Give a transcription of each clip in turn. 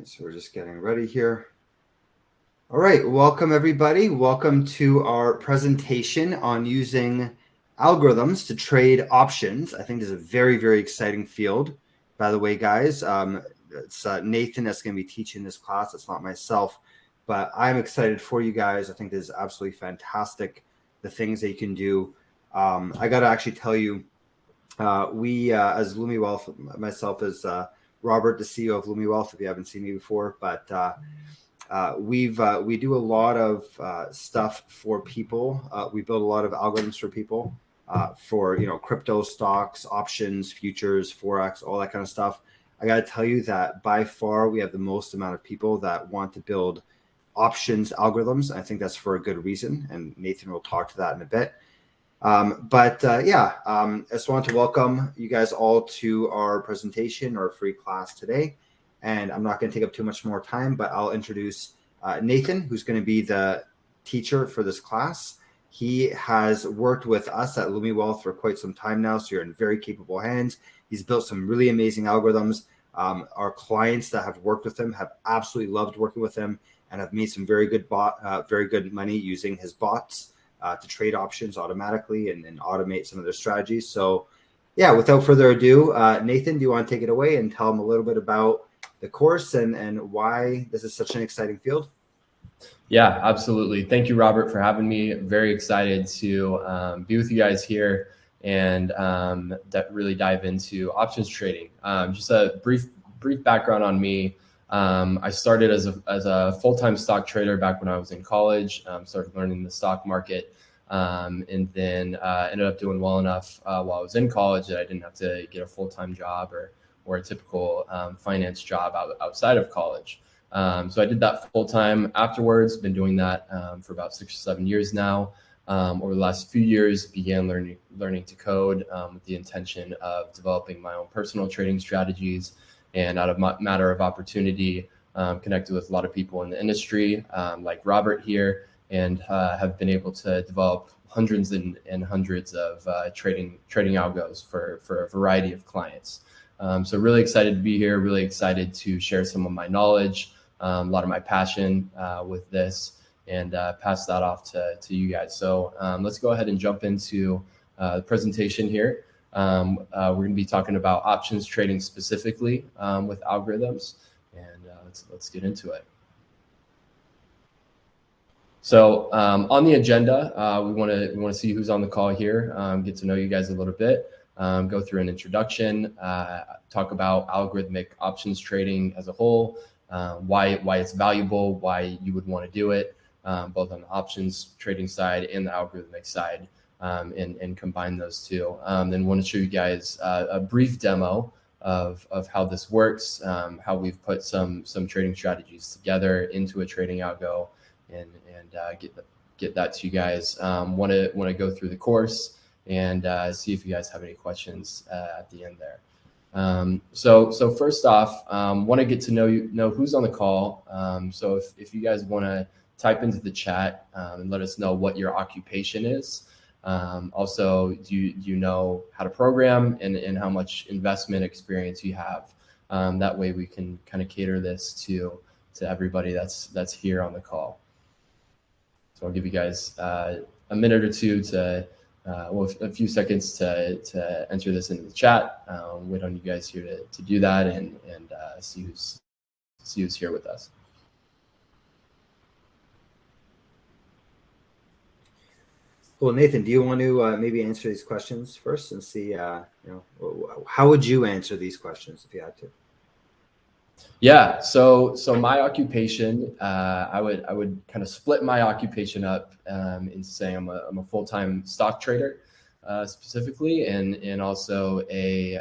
right, so we're just getting ready here. All right, welcome everybody. Welcome to our presentation on using algorithms to trade options. I think this is a very, very exciting field. By the way, guys, it's Nathan that's going to be teaching this class. It's not myself, but I'm excited for you guys. I think this is absolutely fantastic, the things that you can do. I got to actually tell you, we as Lumi Wealth, myself as Robert, the CEO of Lumi Wealth, if you haven't seen me before, but we do a lot of stuff for people. We build a lot of algorithms for people for crypto, stocks, options, futures, forex, all that kind of stuff. I got to tell you that by far we have the most amount of people that want to build options algorithms. I think that's for a good reason, and Nathan will talk to that in a bit. I just want to welcome you guys all to our presentation, our free class today. And I'm not going to take up too much more time, but I'll introduce Nathan, who's going to be the teacher for this class. He has worked with us at Lumi Wealth for quite some time now, so you're in very capable hands. He's built some really amazing algorithms. Our clients that have worked with him have absolutely loved working with him and have made some very good money using his bots to trade options automatically and automate some of their strategies. So, yeah, without further ado, Nathan, do you want to take it away and tell them a little bit about the course and why this is such an exciting field? Yeah, absolutely. Thank you, Robert, for having me. Very excited to be with you guys here and really dive into options trading. Just a brief background on me. I started as a full-time stock trader back when I was in college. Started learning the stock market, and then ended up doing well enough while I was in college that I didn't have to get a full-time job or a typical finance job outside of college. So I did that full time afterwards, been doing that for about 6 or 7 years now. Over the last few years, began learning to code with the intention of developing my own personal trading strategies. And out of matter of opportunity, connected with a lot of people in the industry, like Robert here, and have been able to develop hundreds and hundreds of trading algos for a variety of clients. So really excited to be here, really excited to share some of my knowledge, a lot of my passion with this, and pass that off to you guys. So let's go ahead and jump into the presentation here. We're going to be talking about options trading specifically with algorithms, and let's get into it. So on the agenda, we want to see who's on the call here, get to know you guys a little bit, go through an introduction, talk about algorithmic options trading as a whole, why it's valuable, why you would want to do it, both on the options trading side and the algorithmic side, and combine those two. Then want to show you guys a brief demo of how this works, how we've put some trading strategies together into a trading algo, and get that to you guys. Want to go through the course and see if you guys have any questions at the end there. So first off, want to get to know who's on the call. So if you guys want to type into the chat and let us know what your occupation is. Also, do you know how to program and how much investment experience you have? That way we can kind of cater this to everybody that's here on the call. So I'll give you guys a minute or two to a few seconds to enter this into the chat. Wait on you guys here to do that and see who's here with us. Well, Nathan, do you want to maybe answer these questions first and see, how would you answer these questions if you had to? Yeah, so my occupation, I would kind of split my occupation up into saying I'm a full-time stock trader specifically, and also a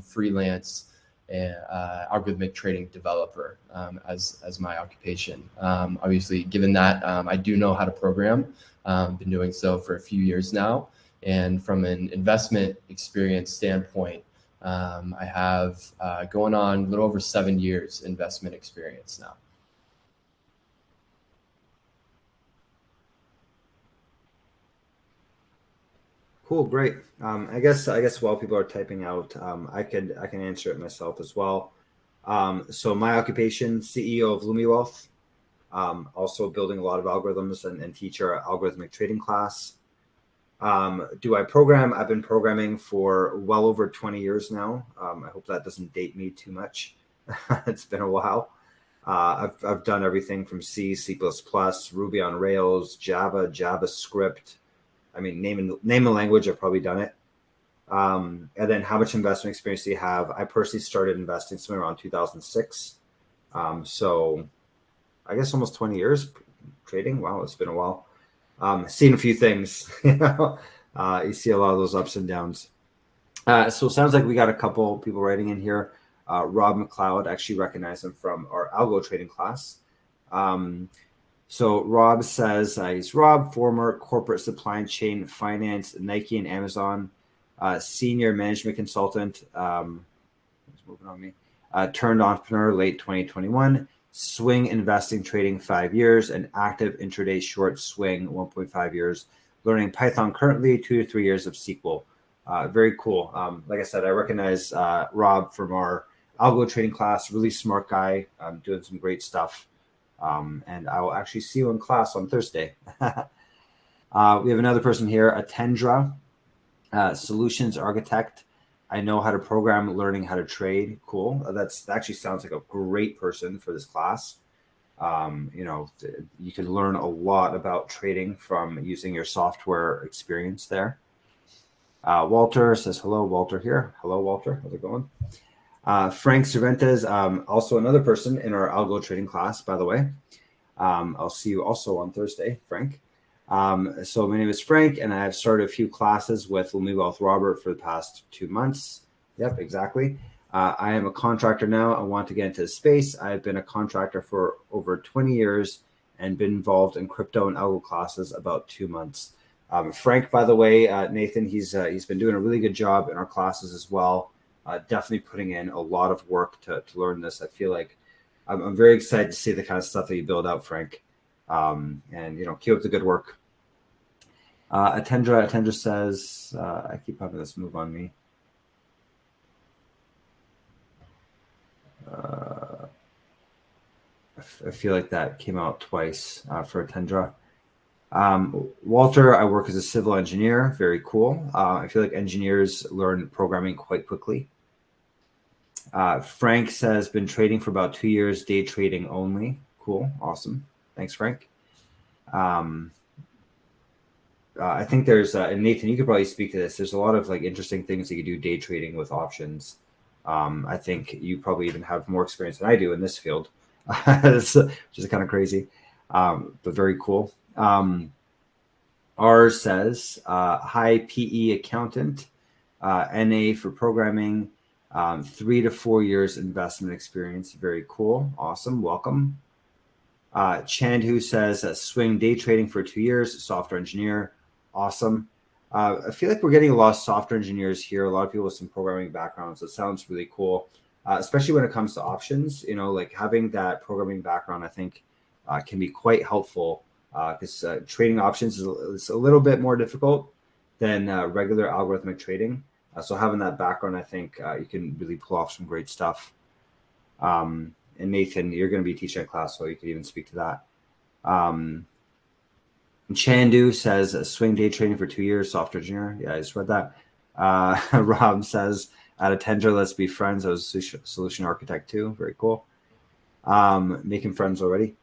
freelance algorithmic trading developer as my occupation. Obviously, given that I do know how to program, been doing so for a few years now, and from an investment experience standpoint, I have going on a little over 7 years investment experience now. Cool, great. I guess while people are typing out, I can answer it myself as well. So my occupation, CEO of LumiWealth, also building a lot of algorithms and teach our algorithmic trading class. Do I program? I've been programming for well over 20 years now. I hope that doesn't date me too much. It's been a while. I've done everything from C, C++, Ruby on Rails, Java, JavaScript. I mean, name a language, I've probably done it. And then how much investment experience do you have? I personally started investing somewhere around 2006. So I guess almost 20 years trading. Wow, it's been a while. Seen a few things. You see a lot of those ups and downs. So it sounds like we got a couple people writing in here. Rob McLeod, actually recognize him from our algo trading class. So Rob says, he's Rob, former corporate supply chain finance, Nike and Amazon, senior management consultant, moving on me, turned entrepreneur late 2021, swing investing trading 5 years, and active intraday short swing 1.5 years, learning Python currently 2 to 3 years of SQL. Very cool. Like I said, I recognize Rob from our algo trading class, really smart guy, doing some great stuff. And I will actually see you in class on Thursday. We have another person here, Atendra, solutions architect. I know how to program, learning how to trade. Cool. That actually sounds like a great person for this class. You can learn a lot about trading from using your software experience there. Walter says, hello, Walter here. Hello, Walter. How's it going? Frank Cervantes, also another person in our algo trading class, by the way. I'll see you also on Thursday, Frank. So my name is Frank, and I've started a few classes with LumiWealth Robert for the past 2 months. Yep, exactly. I am a contractor now. I want to get into the space. I've been a contractor for over 20 years and been involved in crypto and algo classes about 2 months. Frank, by the way, Nathan, he's been doing a really good job in our classes as well. Definitely putting in a lot of work to learn this. I feel like I'm very excited to see the kind of stuff that you build out, Frank. And keep up the good work. Atendra says, I keep having this move on me. I feel like that came out twice for Atendra. Walter, I work as a civil engineer. Very cool. I feel like engineers learn programming quite quickly. Frank says, been trading for about 2 years, day trading only. Cool. Awesome. Thanks, Frank. I think there's, and Nathan, you could probably speak to this. There's a lot of interesting things that you do day trading with options. I think you probably even have more experience than I do in this field, which is kind of crazy, but very cool. R says, high PE accountant, NA for programming, 3 to 4 years investment experience. Very cool. Awesome. Welcome. Chandu says, swing day trading for 2 years, software engineer. Awesome. I feel like we're getting a lot of software engineers here, a lot of people with some programming backgrounds. It sounds really cool, especially when it comes to options. Having that programming background, I think, can be quite helpful because trading options is a little bit more difficult than regular algorithmic trading. So having that background, I think you can really pull off some great stuff. And Nathan, you're going to be teaching a class, so you could even speak to that. Chandu says, swing day trading for 2 years, software engineer. Yeah, I just read that. Rob says, at Atendra, let's be friends. I was a solution architect too. Very cool. Making friends already.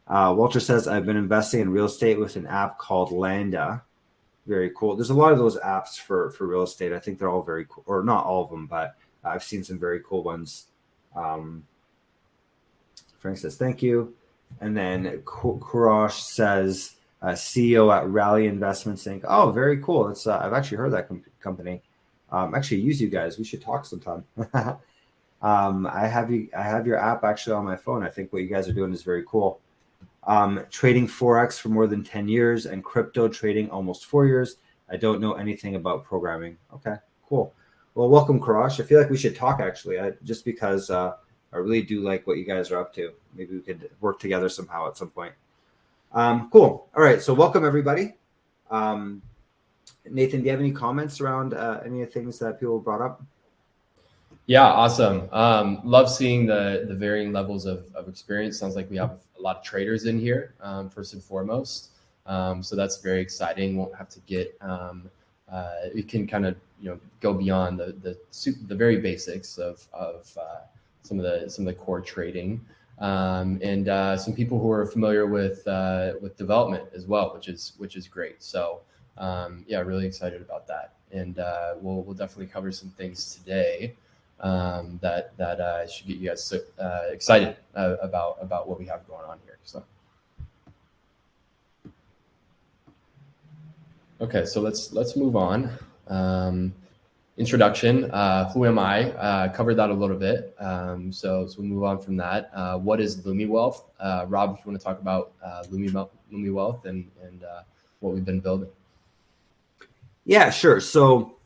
Walter says, I've been investing in real estate with an app called Landa. Very cool. There's a lot of those apps for real estate. I think they're all very cool, or not all of them, but I've seen some very cool ones. Frank says, thank you. And then Kurosh says, CEO at Rally Investments Inc. Oh, very cool. That's I've actually heard that company. Actually use you guys. We should talk sometime. I have your app actually on my phone. I think what you guys are doing is very cool. Trading Forex for more than 10 years and crypto trading almost 4 years. I don't know anything about programming. Okay, cool. Well, welcome, Karash. I feel like we should talk actually, just because I really do like what you guys are up to. Maybe we could work together somehow at some point. Cool. All right. So welcome everybody. Nathan, do you have any comments around any of the things that people brought up? Yeah, awesome. Love seeing the varying levels of experience. Sounds like we have a lot of traders in here, first and foremost. So that's very exciting. Won't have to get, we can kind of, go beyond the very basics of some of the core trading, and some people who are familiar with development as well, which is great. So yeah, really excited about that, and we'll definitely cover some things today that should get you guys excited about what we have going on here. So, okay, so let's move on. Introduction. Who am I? Covered that a little bit. So we'll move on from that. What is Lumi Wealth? Rob, if you want to talk about Lumi Wealth and what we've been building. Yeah, sure. So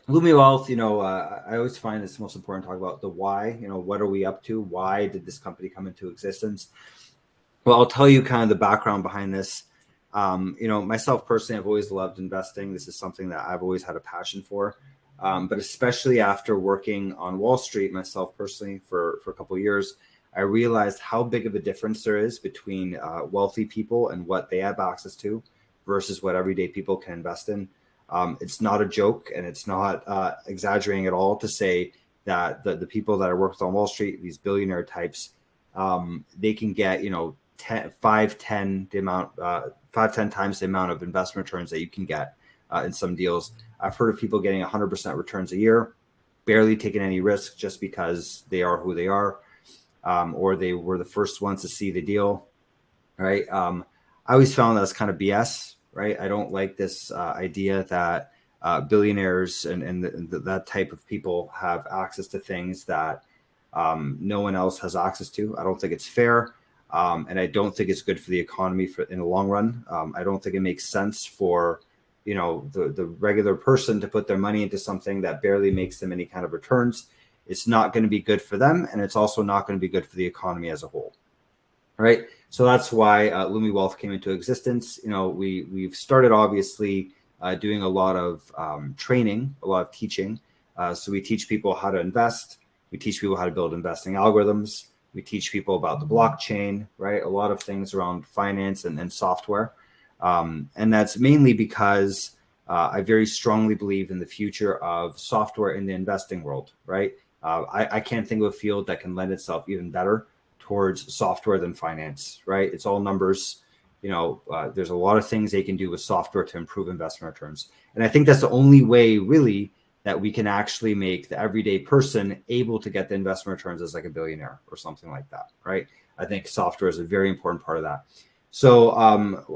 Lumi Wealth, I always find it's most important to talk about the why. What are we up to? Why did this company come into existence? Well, I'll tell you kind of the background behind this. Myself personally, I've always loved investing. This is something that I've always had a passion for. But especially after working on Wall Street myself personally for a couple of years, I realized how big of a difference there is between wealthy people and what they have access to versus what everyday people can invest in. It's not a joke, and it's not exaggerating at all to say that the people that I work with on Wall Street, these billionaire types, they can get 5-10 times the amount of investment returns that you can get in some deals. I've heard of people getting 100% returns a year, barely taking any risk just because they are who they are, or they were the first ones to see the deal, right? I always found that's kind of BS, right? I don't like this idea that billionaires and that type of people have access to things that no one else has access to. I don't think it's fair. And I don't think it's good for the economy in the long run. I don't think it makes sense for the regular person to put their money into something that barely makes them any kind of returns. It's not going to be good for them, and it's also not going to be good for the economy as a whole. Right. So that's why Lumi Wealth came into existence. We've started obviously doing a lot of training, a lot of teaching. So we teach people how to invest. We teach people how to build investing algorithms. We teach people about the blockchain, right? A lot of things around finance and software. And that's mainly because I very strongly believe in the future of software in the investing world, right? I can't think of a field that can lend itself even better towards software than finance, right? It's all numbers. There's a lot of things they can do with software to improve investment returns. And I think that's the only way really that we can actually make the everyday person able to get the investment returns as like a billionaire or something like that, right? I think software is a very important part of that. So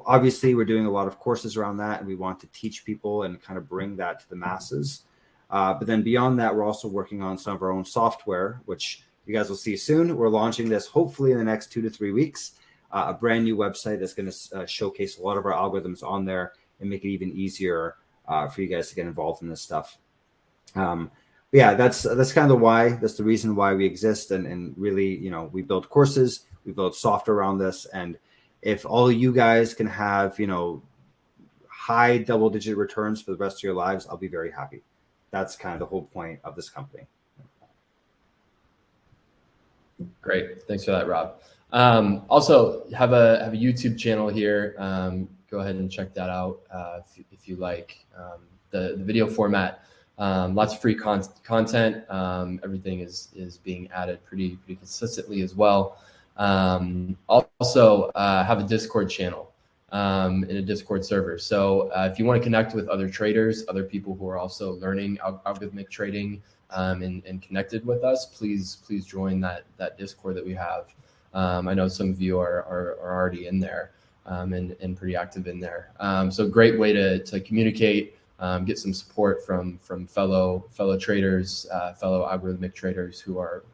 obviously we're doing a lot of courses around that, and we want to teach people and kind of bring that to the masses. But then beyond that, we're also working on some of our own software, which you guys will see soon. We're launching this hopefully in the next 2 to 3 weeks, a brand new website that's going to showcase a lot of our algorithms on there and make it even easier for you guys to get involved in this stuff. Yeah, that's kind of the why. That's the reason why we exist, and really, we build courses, we build software around this, and if all you guys can have, high double-digit returns for the rest of your lives, I'll be very happy. That's kind of the whole point of this company. Great, thanks for that, Rob. Also, have a YouTube channel here. Go ahead and check that out if you like the video format. Lots of free content. Everything is being added pretty consistently as well. Also have a Discord channel in a Discord server. So if you want to connect with other traders, other people who are also learning algorithmic trading and connected with us, please join that Discord that we have. I know some of you are already in there and pretty active in there. So great way to communicate, get some support from fellow traders, fellow algorithmic traders who are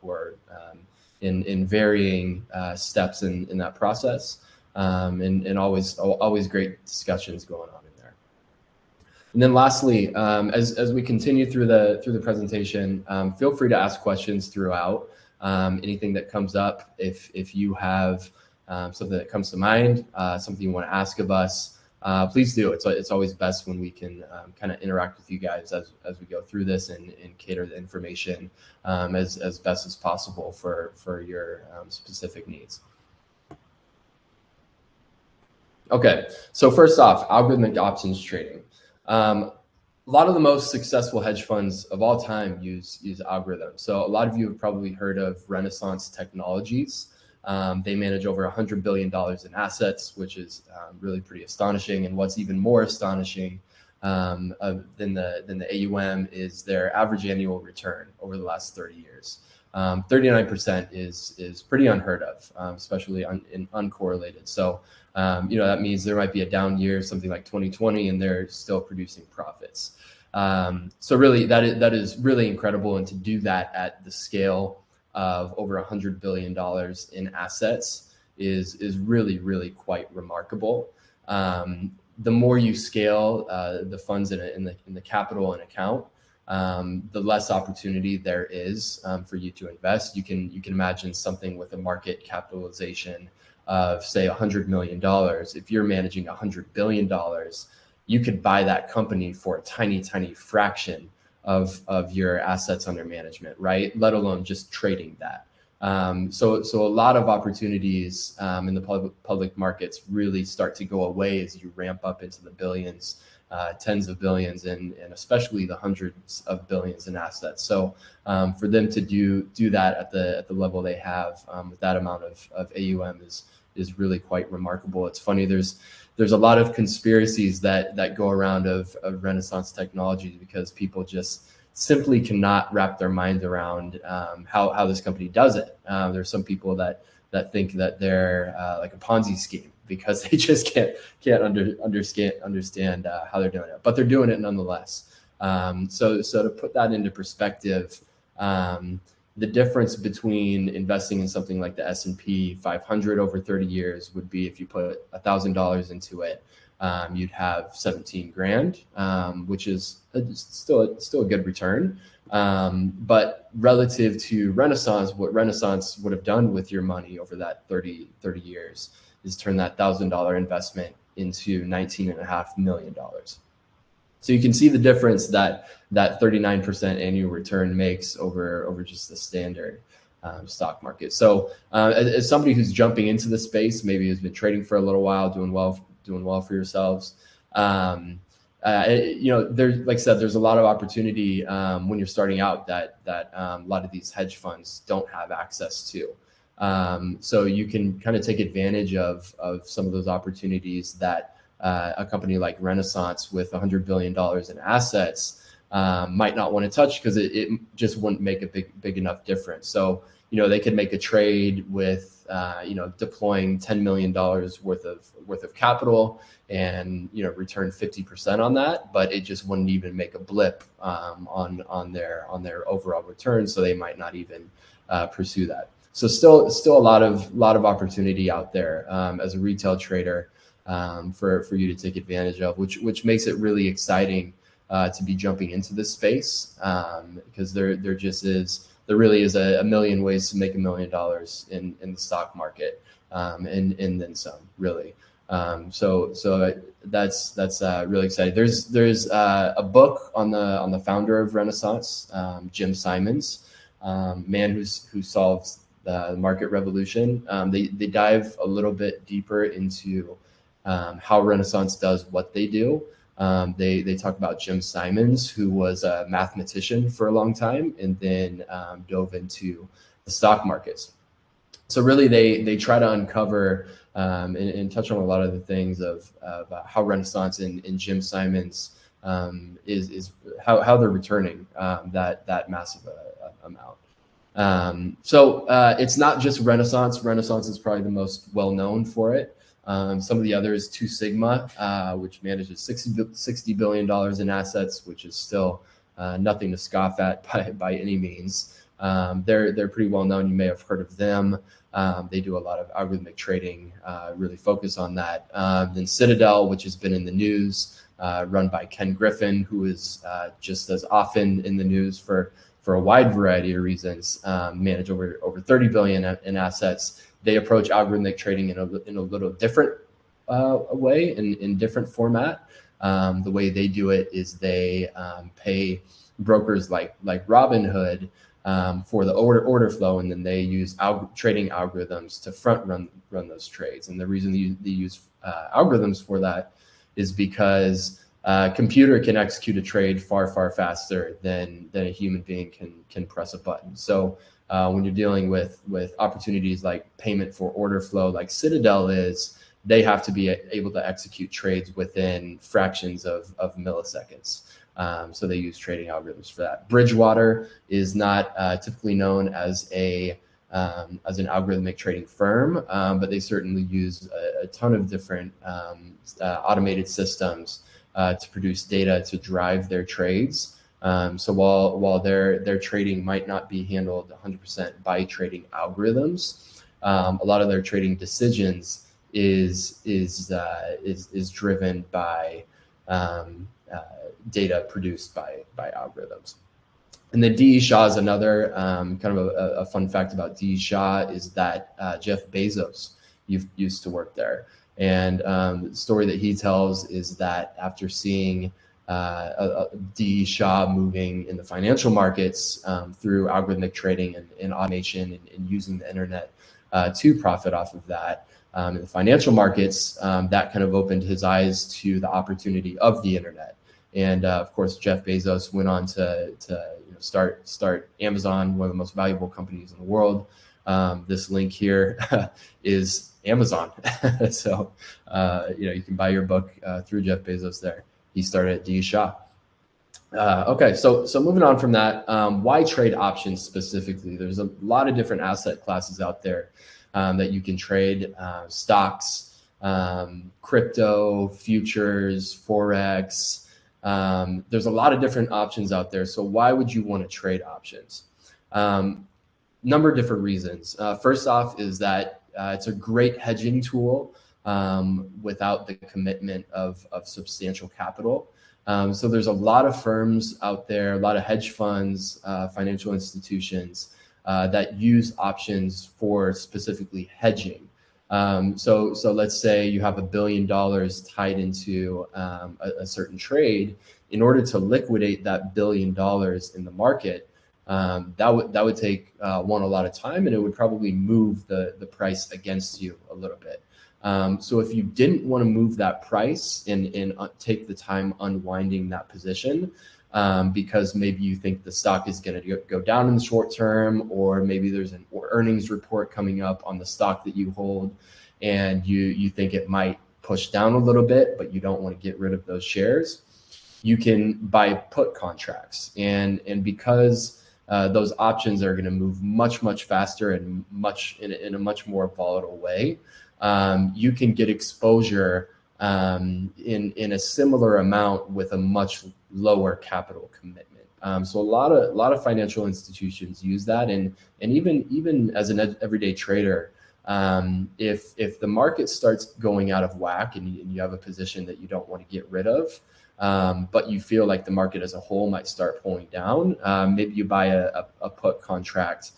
in varying steps in that process, and always great discussions going on in there. And then lastly, as we continue through the presentation, feel free to ask questions throughout. Anything that comes up, if you have something that comes to mind, something you want to ask of us, please do. It's always best when we can kind of interact with you guys as we go through this and cater the information as best as possible for your specific needs. Okay, so first off, algorithmic options trading. A lot of the most successful hedge funds of all time use algorithms. So a lot of you have probably heard of Renaissance Technologies. They manage over $100 billion in assets, which is really pretty astonishing. And what's even more astonishing than the AUM is their average annual return over the last 30 years. 39% is pretty unheard of, especially in uncorrelated. So that means there might be a down year, something like 2020, and they're still producing profits. So really, that is really incredible. And to do that at the scale of over $100 billion in assets is really, really quite remarkable. The more you scale the funds in the capital and account, the less opportunity there is for you to invest. You can imagine something with a market capitalization of say $100 million. If you're managing $100 billion, you could buy that company for a tiny fraction of your assets under management, right? Let alone just trading that. So a lot of opportunities in the public markets really start to go away as you ramp up into the billions, tens of billions, and especially the hundreds of billions in assets. So for them to do that at the level they have with that amount of AUM is really quite remarkable. It's funny, there's a lot of conspiracies that go around of Renaissance Technologies because people just simply cannot wrap their mind around how this company does it. There's some people that think that they're like a Ponzi scheme because they just can't understand how they're doing it, but they're doing it nonetheless. So to put that into perspective, the difference between investing in something like the S&P 500 over 30 years would be if you put $1,000 into it, you'd have 17 grand, which is still a good return. But relative to Renaissance, what Renaissance would have done with your money over that 30 years is turn that $1,000 investment into $19.5 million. So you can see the difference that 39% annual return makes over just the standard stock market. So as somebody who's jumping into the space, maybe who's been trading for a little while, doing well for yourselves, there's, like I said, there's a lot of opportunity when you're starting out that a lot of these hedge funds don't have access to. So you can kind of take advantage of some of those opportunities that a company like Renaissance with $100 billion in assets might not want to touch because it just wouldn't make a big enough difference. So, they could make a trade with, deploying $10 million worth of capital and, return 50% on that, but it just wouldn't even make a blip on their overall return. So they might not even pursue that. So still a lot of opportunity out there as a retail trader for you to take advantage of, which makes it really exciting to be jumping into this space because there really is a million ways to make $1 million in the stock market and then some, really. So that's really exciting. There's a book on the founder of Renaissance, Jim Simons, man who solves the market revolution. They dive a little bit deeper into how Renaissance does what they do. They talk about Jim Simons, who was a mathematician for a long time and then dove into the stock markets. So really they try to uncover and touch on a lot of the things of how Renaissance and Jim Simons is how they're returning that massive amount. So it's not just Renaissance. Renaissance is probably the most well known for it. Some of the others, Two Sigma, which manages $60 billion in assets, which is still nothing to scoff at by any means. They're pretty well known. You may have heard of them. They do a lot of algorithmic trading, really focus on that. Then Citadel, which has been in the news, run by Ken Griffin, who is just as often in the news for a wide variety of reasons, manage over $30 billion in assets. They approach algorithmic trading in a little different way in different format. The way they do it is they pay brokers like Robinhood for the order flow, and then they use trading algorithms to front run those trades. And the reason they use algorithms for that is because computer can execute a trade far faster than a human being can press a button. So when you're dealing with opportunities like payment for order flow, like Citadel is, they have to be able to execute trades within fractions of milliseconds. So they use trading algorithms for that. Bridgewater is not typically known as an algorithmic trading firm, but they certainly use a ton of different automated systems to produce data to drive their trades. So while their trading might not be handled 100% by trading algorithms, a lot of their trading decisions is driven by data produced by algorithms. And then D.E. Shaw is another kind of a fun fact about D.E. Shaw is that Jeff Bezos used to work there. And the story that he tells is that after seeing D.E. Shaw moving in the financial markets through algorithmic trading and automation and using the internet to profit off of that in the financial markets, that kind of opened his eyes to the opportunity of the internet. And of course, Jeff Bezos went on to start Amazon, one of the most valuable companies in the world. This link here is Amazon. So you can buy your book through Jeff Bezos there. He started at D.E. Shaw. Okay, so moving on from that, why trade options specifically? There's a lot of different asset classes out there that you can trade: stocks, crypto, futures, forex. There's a lot of different options out there. So why would you want to trade options? Number of different reasons. First off is that it's a great hedging tool without the commitment of substantial capital. So there's a lot of firms out there, a lot of hedge funds, financial institutions that use options for specifically hedging. So let's say you have $1 billion tied into a certain trade. In order to liquidate that $1 billion in the market, that would take a lot of time, and it would probably move the price against you a little bit. So if you didn't want to move that price and take the time unwinding that position, because maybe you think the stock is going to go down in the short term, or maybe there's an earnings report coming up on the stock that you hold, and you think it might push down a little bit, but you don't want to get rid of those shares, you can buy put contracts. And because those options are going to move much faster and in a much more volatile way, you can get exposure in a similar amount with a much lower capital commitment. So a lot of financial institutions use that, and even as an everyday trader, if the market starts going out of whack and you have a position that you don't want to get rid of, but you feel like the market as a whole might start pulling down, maybe you buy a put contract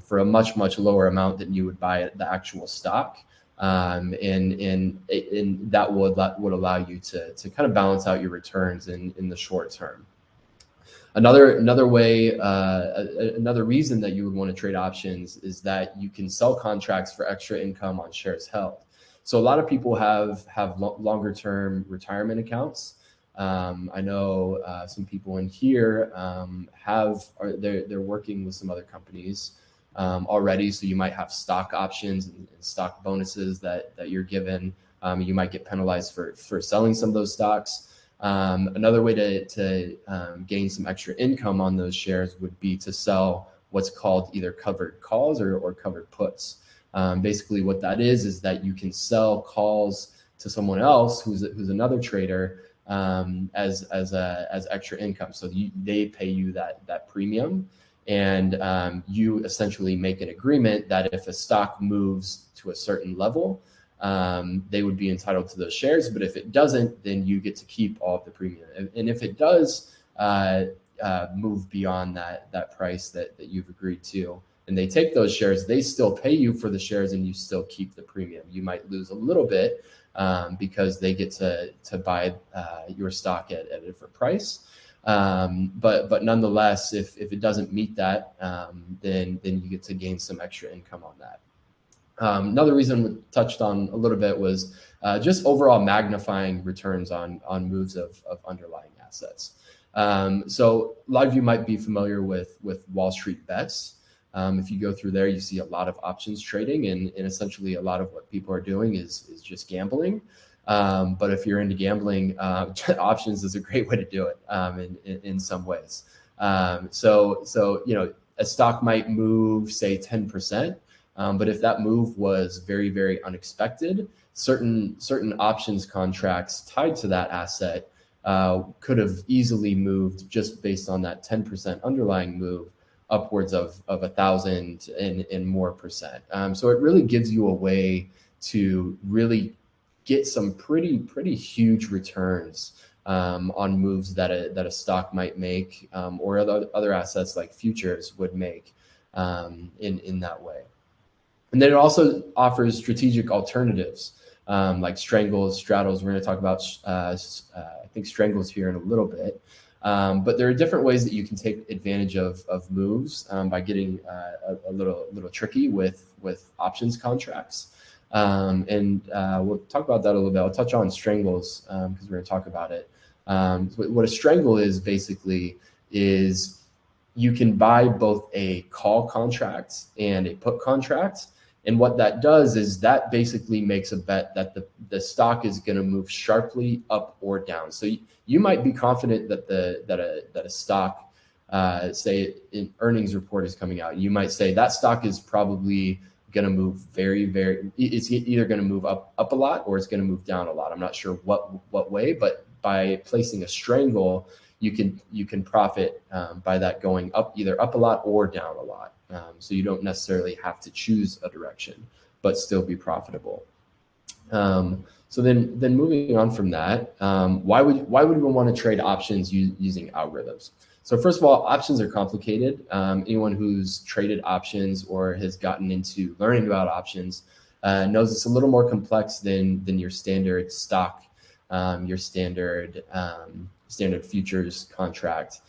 for a much lower amount than you would buy the actual stock. And that would allow you to kind of balance out your returns in the short term. Another way, another reason that you would want to trade options is that you can sell contracts for extra income on shares held. So a lot of people have longer term retirement accounts. I know some people in here they're working with some other companies already. So you might have stock options and stock bonuses that you're given. You might get penalized for selling some of those stocks. Another way to gain some extra income on those shares would be to sell what's called either covered calls or covered puts. Basically what that is that you can sell calls to someone else who's another trader as extra income. So they pay you that premium. And you essentially make an agreement that if a stock moves to a certain level, they would be entitled to those shares. But if it doesn't, then you get to keep all of the premium. And if it does move beyond that price that you've agreed to, and they take those shares, they still pay you for the shares and you still keep the premium. You might lose a little bit because they get to buy your stock at a different price. But nonetheless, if it doesn't meet that, then you get to gain some extra income on that. Another reason we touched on a little bit was just overall magnifying returns on moves of underlying assets. So a lot of you might be familiar with Wall Street Bets. If you go through there, you see a lot of options trading, and essentially a lot of what people are doing is just gambling. But if you're into gambling, options is a great way to do it in some ways. So a stock might move, say, 10%. But if that move was very, very unexpected, certain options contracts tied to that asset could have easily moved just based on that 10% underlying move upwards of 1,000 and more percent. So it really gives you a way to really get some pretty huge returns on moves that a stock might make or other assets like futures would make in that way. And then it also offers strategic alternatives like strangles, straddles. We're going to talk about, I think, strangles here in a little bit. But there are different ways that you can take advantage of moves by getting a little tricky with options contracts. And we'll talk about that a little bit. I'll touch on strangles because we're going to talk about it. What a strangle is basically is you can buy both a call contract and a put contract. And what that does is that basically makes a bet that the stock is going to move sharply up or down. So you might be confident that a stock, say an earnings report is coming out. You might say that stock is probably going to move it's either going to move up a lot or it's going to move down a lot. I'm not sure what way, but by placing a strangle, you can profit by that going either up a lot or down a lot. So you don't necessarily have to choose a direction, but still be profitable. So then moving on from that, why would we want to trade options using algorithms? So first of all, options are complicated. Anyone who's traded options or has gotten into learning about options knows it's a little more complex than your standard stock, your standard futures contract.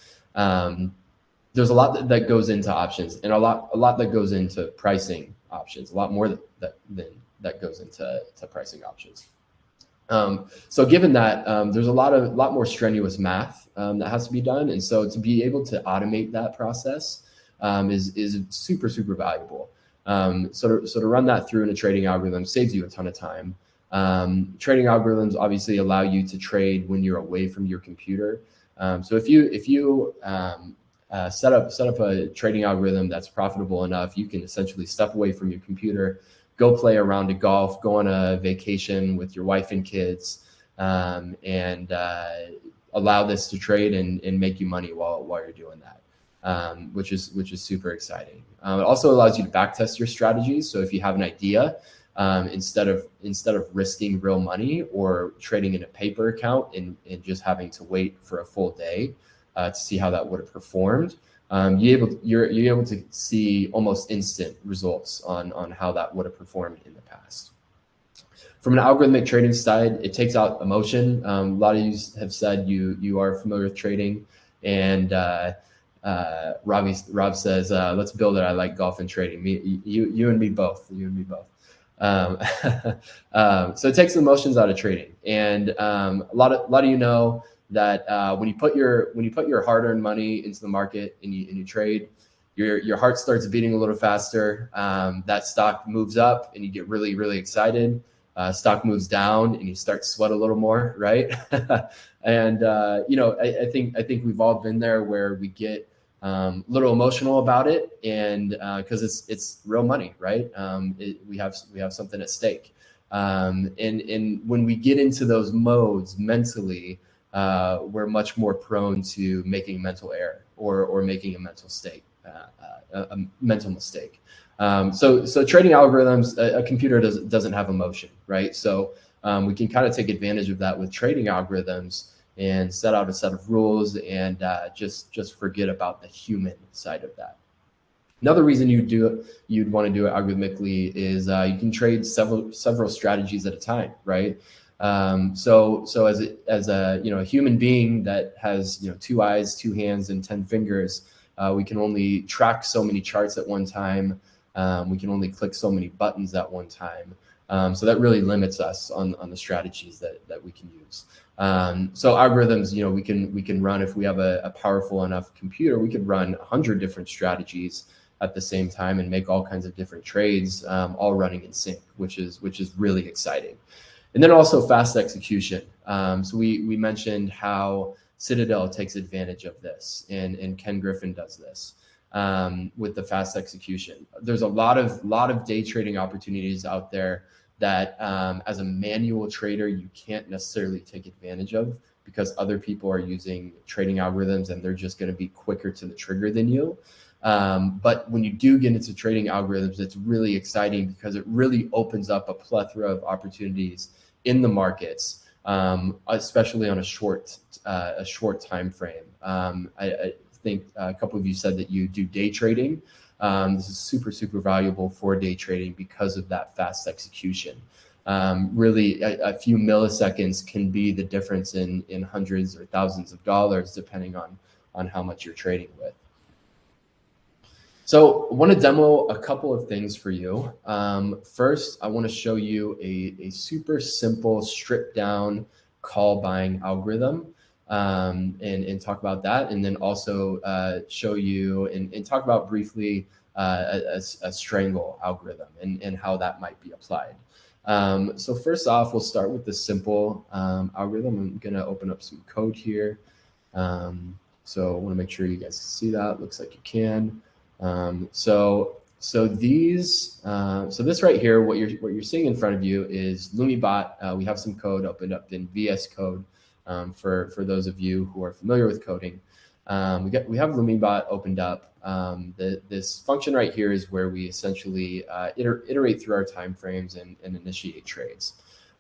There's a lot that goes into options, and a lot that goes into pricing options. A lot more that goes into pricing options. So given that, there's a lot more strenuous math that has to be done, and so to be able to automate that process is super valuable. So to run that through in a trading algorithm saves you a ton of time. Trading algorithms obviously allow you to trade when you're away from your computer. So if you set up a trading algorithm that's profitable enough, you can essentially step away from your computer, go play a round of golf, go on a vacation with your wife and kids, and allow this to trade and make you money while you're doing that, which is super exciting. It also allows you to backtest your strategies. So if you have an idea, instead of risking real money or trading in a paper account and just having to wait for a full day to see how that would have performed, you're able to see almost instant results on how that would have performed in the past. From an algorithmic trading side, it takes out emotion. A lot of you have said you are familiar with trading, and Rob says, "Let's build it. I like golf and trading." You and me both. So it takes the emotions out of trading, and a lot of you know that when you put your hard-earned money into the market and you trade, your heart starts beating a little faster. That stock moves up and you get really excited. Stock moves down and you start to sweat a little more, right? And I think we've all been there where we get a little emotional about it, and because it's real money, right? We have something at stake, and when we get into those modes mentally, we're much more prone to making a mental error or making a mental mistake. So trading algorithms, a computer doesn't have emotion, right? So we can kind of take advantage of that with trading algorithms and set out a set of rules and just forget about the human side of that. Another reason you'd want to do it algorithmically is you can trade several strategies at a time, right? So as a a human being that has 2 eyes, 2 hands, and 10 fingers, we can only track so many charts at one time. We can only click so many buttons at one time. So that really limits us on the strategies that we can use. So algorithms, we can run, if we have a powerful enough computer, we could run 100 different strategies at the same time and make all kinds of different trades, all running in sync, which is really exciting. And then also fast execution. So we mentioned how Citadel takes advantage of this, and Ken Griffin does this with the fast execution. There's a lot of day trading opportunities out there that as a manual trader you can't necessarily take advantage of because other people are using trading algorithms and they're just going to be quicker to the trigger than you. But when you do get into trading algorithms, it's really exciting because it really opens up a plethora of opportunities in the markets, especially on a short time frame. I think a couple of you said that you do day trading. This is super valuable for day trading because of that fast execution. Really, a few milliseconds can be the difference in hundreds or thousands of dollars, depending on how much you're trading with. So I want to demo a couple of things for you. First, I want to show you a super simple stripped down call buying algorithm, and talk about that. And then also show you and talk about briefly a strangle algorithm and how that might be applied. So first off, we'll start with the simple algorithm. I'm going to open up some code here. So I want to make sure you guys can see that. Looks like you can. So this right here, what you're seeing in front of you is LumiBot. We have some code opened up in VS Code for those of you who are familiar with coding. We have LumiBot opened up. This function right here is where we essentially iterate through our timeframes and initiate trades.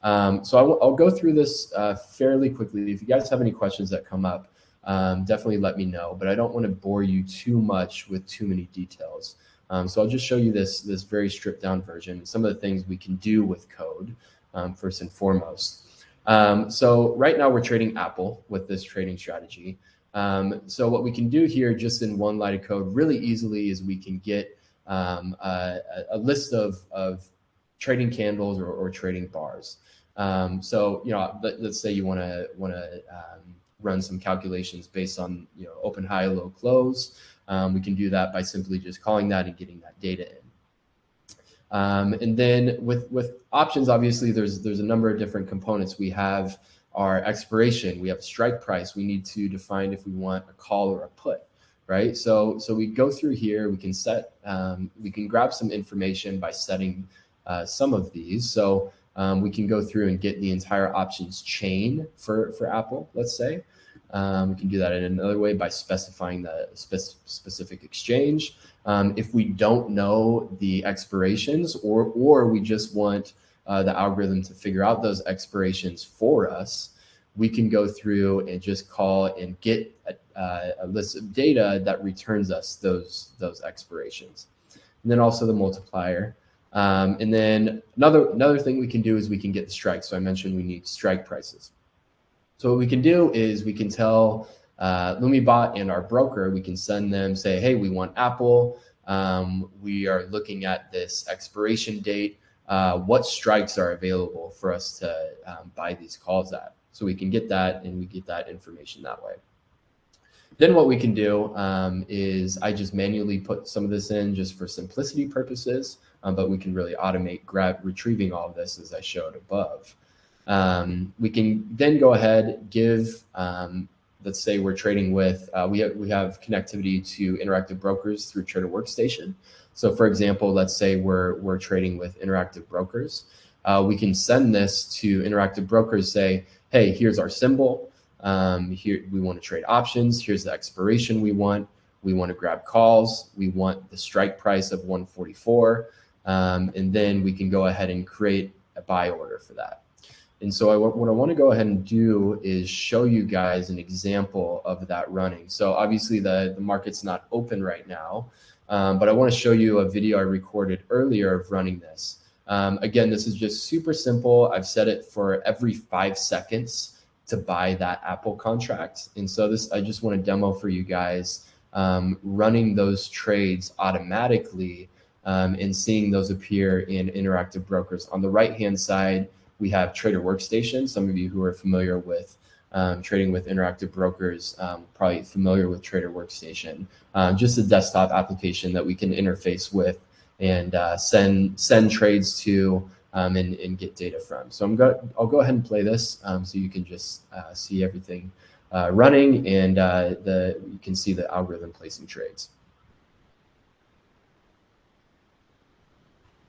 So I'll go through this fairly quickly. If you guys have any questions that come up, definitely let me know, but I don't want to bore you too much with too many details. So I'll just show you this very stripped down version, some of the things we can do with code, first and foremost. So right now we're trading Apple with this trading strategy. So what we can do here just in one line of code really easily is we can get a list of trading candles or trading bars. So let's say you want to run some calculations based on open, high, low, close. We can do that by simply just calling that and getting that data in. And then with options, obviously there's a number of different components. We have our expiration, we have strike price. We need to define if we want a call or a put, right? So we go through here. We can set, we can grab some information by setting some of these. So we can go through and get the entire options chain for Apple, let's say. We can do that in another way by specifying the specific exchange. If we don't know the expirations or we just want the algorithm to figure out those expirations for us, we can go through and just call and get a list of data that returns us those expirations. And then also the multiplier. And then another thing we can do is we can get the strike. So I mentioned we need strike prices. So what we can do is we can tell LumiBot and our broker, we can send them, say, hey, we want Apple. We are looking at this expiration date. What strikes are available for us to buy these calls at? So we can get that, and we get that information that way. Then what we can do is I just manually put some of this in just for simplicity purposes, but we can really automate retrieving all of this as I showed above. We can then go ahead, give, let's say we're trading with, we have connectivity to Interactive Brokers through Trader Workstation. So for example, let's say we're trading with Interactive Brokers. We can send this to Interactive Brokers, say, hey, here's our symbol. Here we want to trade options. Here's the expiration we want. We want to grab calls. We want the strike price of 144. And then we can go ahead and create a buy order for that. And so what I want to go ahead and do is show you guys an example of that running. So obviously the market's not open right now. but I want to show you a video I recorded earlier of running this. Again, this is just super simple. I've set it for every 5 seconds to buy that Apple contract. And so this, I just want to demo for you guys running those trades automatically and seeing those appear in Interactive Brokers. On the right-hand side, we have Trader Workstation. Some of you who are familiar with trading with Interactive Brokers, probably familiar with Trader Workstation, just a desktop application that we can interface with and send trades to and get data from. So I'll go ahead and play this so you can just see everything running, and you can see the algorithm placing trades.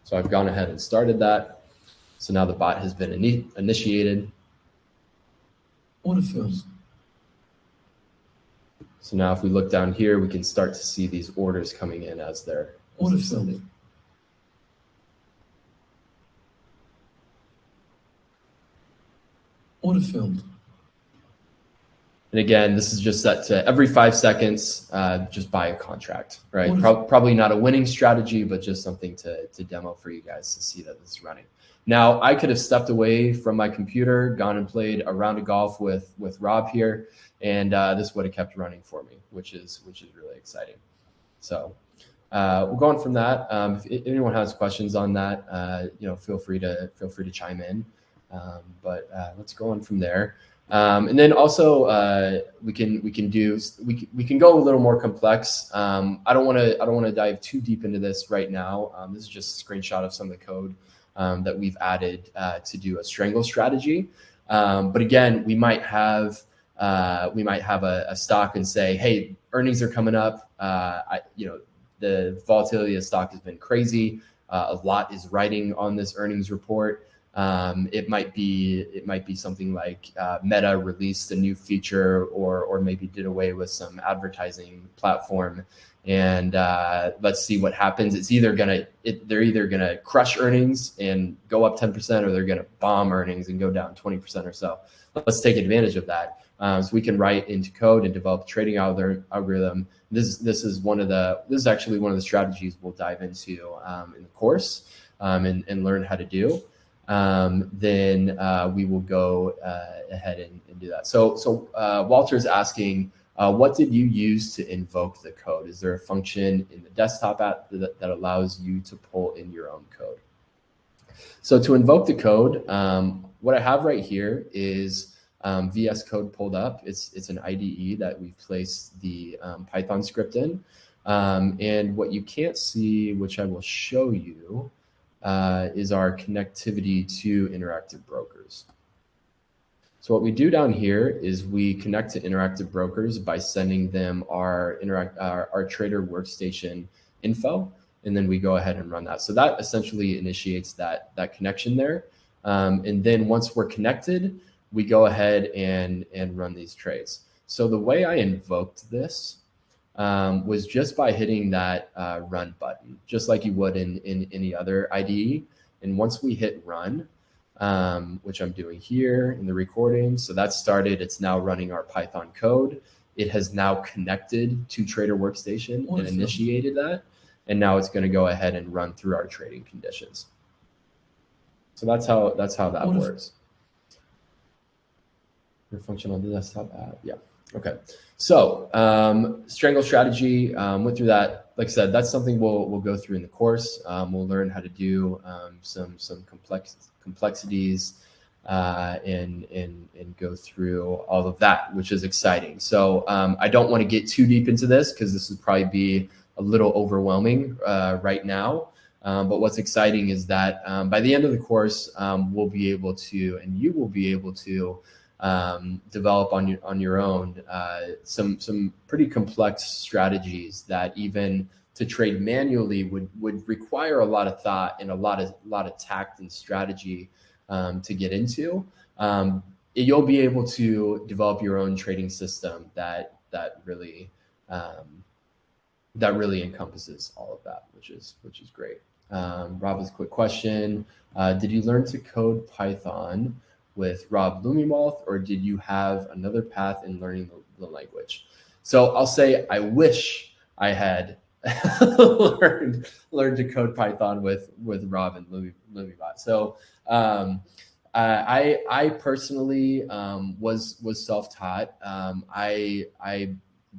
So I've gone ahead and started that. So now the bot has been initiated. Order filled. So now if we look down here, we can start to see these orders coming in as they're filled. Order filled. And again, this is just set to every 5 seconds, just buy a contract, right? Probably not a winning strategy, but just something to demo for you guys to see that this is running. Now, I could have stepped away from my computer, gone and played a round of golf with Rob here, and this would have kept running for me, which is really exciting. So we'll go on from that. If anyone has questions on that, feel free to chime in. But let's go on from there. And then also we can go a little more complex. I don't want to dive too deep into this right now. This is just a screenshot of some of the code that we've added to do a strangle strategy. But again, we might have a stock and say, hey, earnings are coming up. The volatility of the stock has been crazy. A lot is riding on this earnings report. It might be something like Meta released a new feature or maybe did away with some advertising platform, and let's see what happens. They're either gonna crush earnings and go up 10%, or they're gonna bomb earnings and go down 20% or so. Let's take advantage of that. So we can write into code and develop a trading algorithm. This is actually one of the strategies we'll dive into in the course and learn how to do. Then we will go ahead and do that. So Walter's asking, what did you use to invoke the code? Is there a function in the desktop app that allows you to pull in your own code? So to invoke the code, what I have right here is VS Code pulled up. It's an IDE that we've placed the Python script in. And what you can't see, which I will show you, is our connectivity to Interactive Brokers. So what we do down here is we connect to Interactive Brokers by sending them our Trader Workstation info, and then we go ahead and run that. So that essentially initiates that connection there. And then once we're connected, we go ahead and run these trades. So the way I invoked this was just by hitting that run button, just like you would in any other IDE. And once we hit run, which I'm doing here in the recording, so that's started. It's now running our Python code. It has now connected to Trader Workstation and initiated that. And now it's going to go ahead and run through our trading conditions. So that's how that works. Your function on the desktop app, yeah. Okay, so strangle strategy, went through that. Like I said, that's something we'll go through in the course. We'll learn how to do some complexities and go through all of that, which is exciting. So I don't want to get too deep into this because this would probably be a little overwhelming right now. But what's exciting is that by the end of the course, we'll be able to, and you will be able to, develop on your own some pretty complex strategies that even to trade manually would require a lot of thought and a lot of tact and strategy to get into. You'll be able to develop your own trading system that really encompasses all of that, which is great. Rob has a quick question. Did you learn to code Python with Rob Lumimoth, or did you have another path in learning the language? So I'll say I wish I had learned to code Python with Rob and LumiBot. So I personally was self-taught. I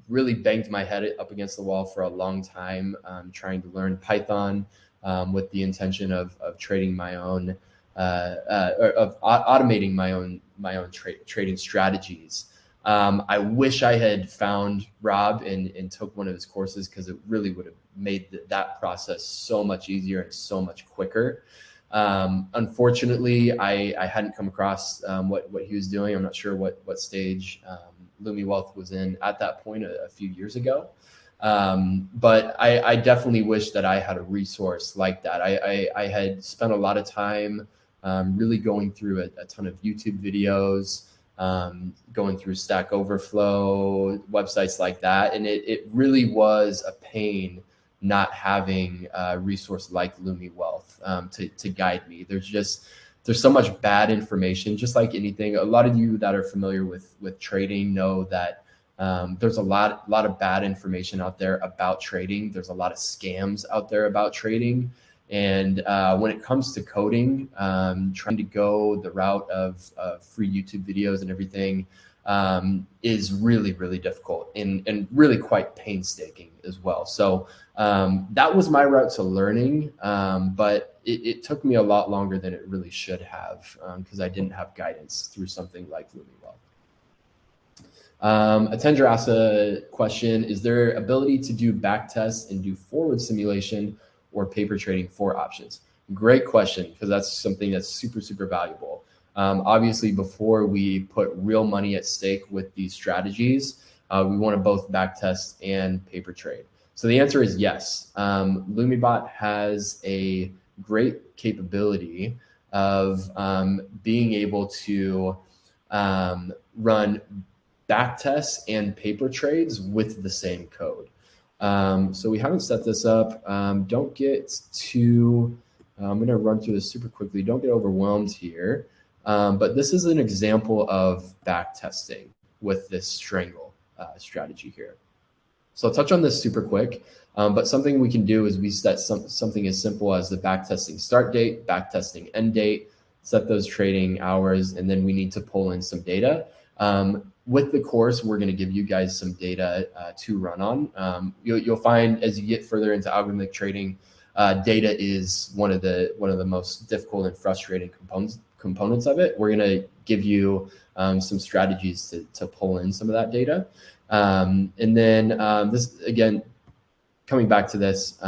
really banged my head up against the wall for a long time, trying to learn Python with the intention of trading my own, or of automating my own trading strategies. I wish I had found Rob and took one of his courses, because it really would have made that process so much easier and so much quicker. Unfortunately, I hadn't come across what he was doing. I'm not sure what stage Lumi Wealth was in at that point a few years ago. But I definitely wish that I had a resource like that. I had spent a lot of time really going through a ton of YouTube videos, going through Stack Overflow, websites like that. And it really was a pain not having a resource like Lumi Wealth to guide me. There's so much bad information, just like anything. A lot of you that are familiar with trading know that there's a lot of bad information out there about trading. There's a lot of scams out there about trading. And when it comes to coding, trying to go the route of free YouTube videos and everything is really, really difficult and really quite painstaking as well. So that was my route to learning, but it took me a lot longer than it really should have, because I didn't have guidance through something like LumiWealth. Atendra asked a question: is there ability to do back tests and do forward simulation or paper trading for options? Great question, because that's something that's super, super valuable. Obviously, before we put real money at stake with these strategies, we want to both back test and paper trade. So the answer is yes. LumiBot has a great capability of being able to run back tests and paper trades with the same code. So we haven't set this up. Don't get too, I'm going to run through this super quickly. Don't get overwhelmed here. But this is an example of back testing with this strangle strategy here. So I'll touch on this super quick. But something we can do is we set something as simple as the back testing start date, back testing end date, set those trading hours, and then we need to pull in some data. With the course, we're going to give you guys some data to run on. You'll find as you get further into algorithmic trading, data is one of the most difficult and frustrating components of it. We're going to give you some strategies to pull in some of that data. And then this, again, coming back to this,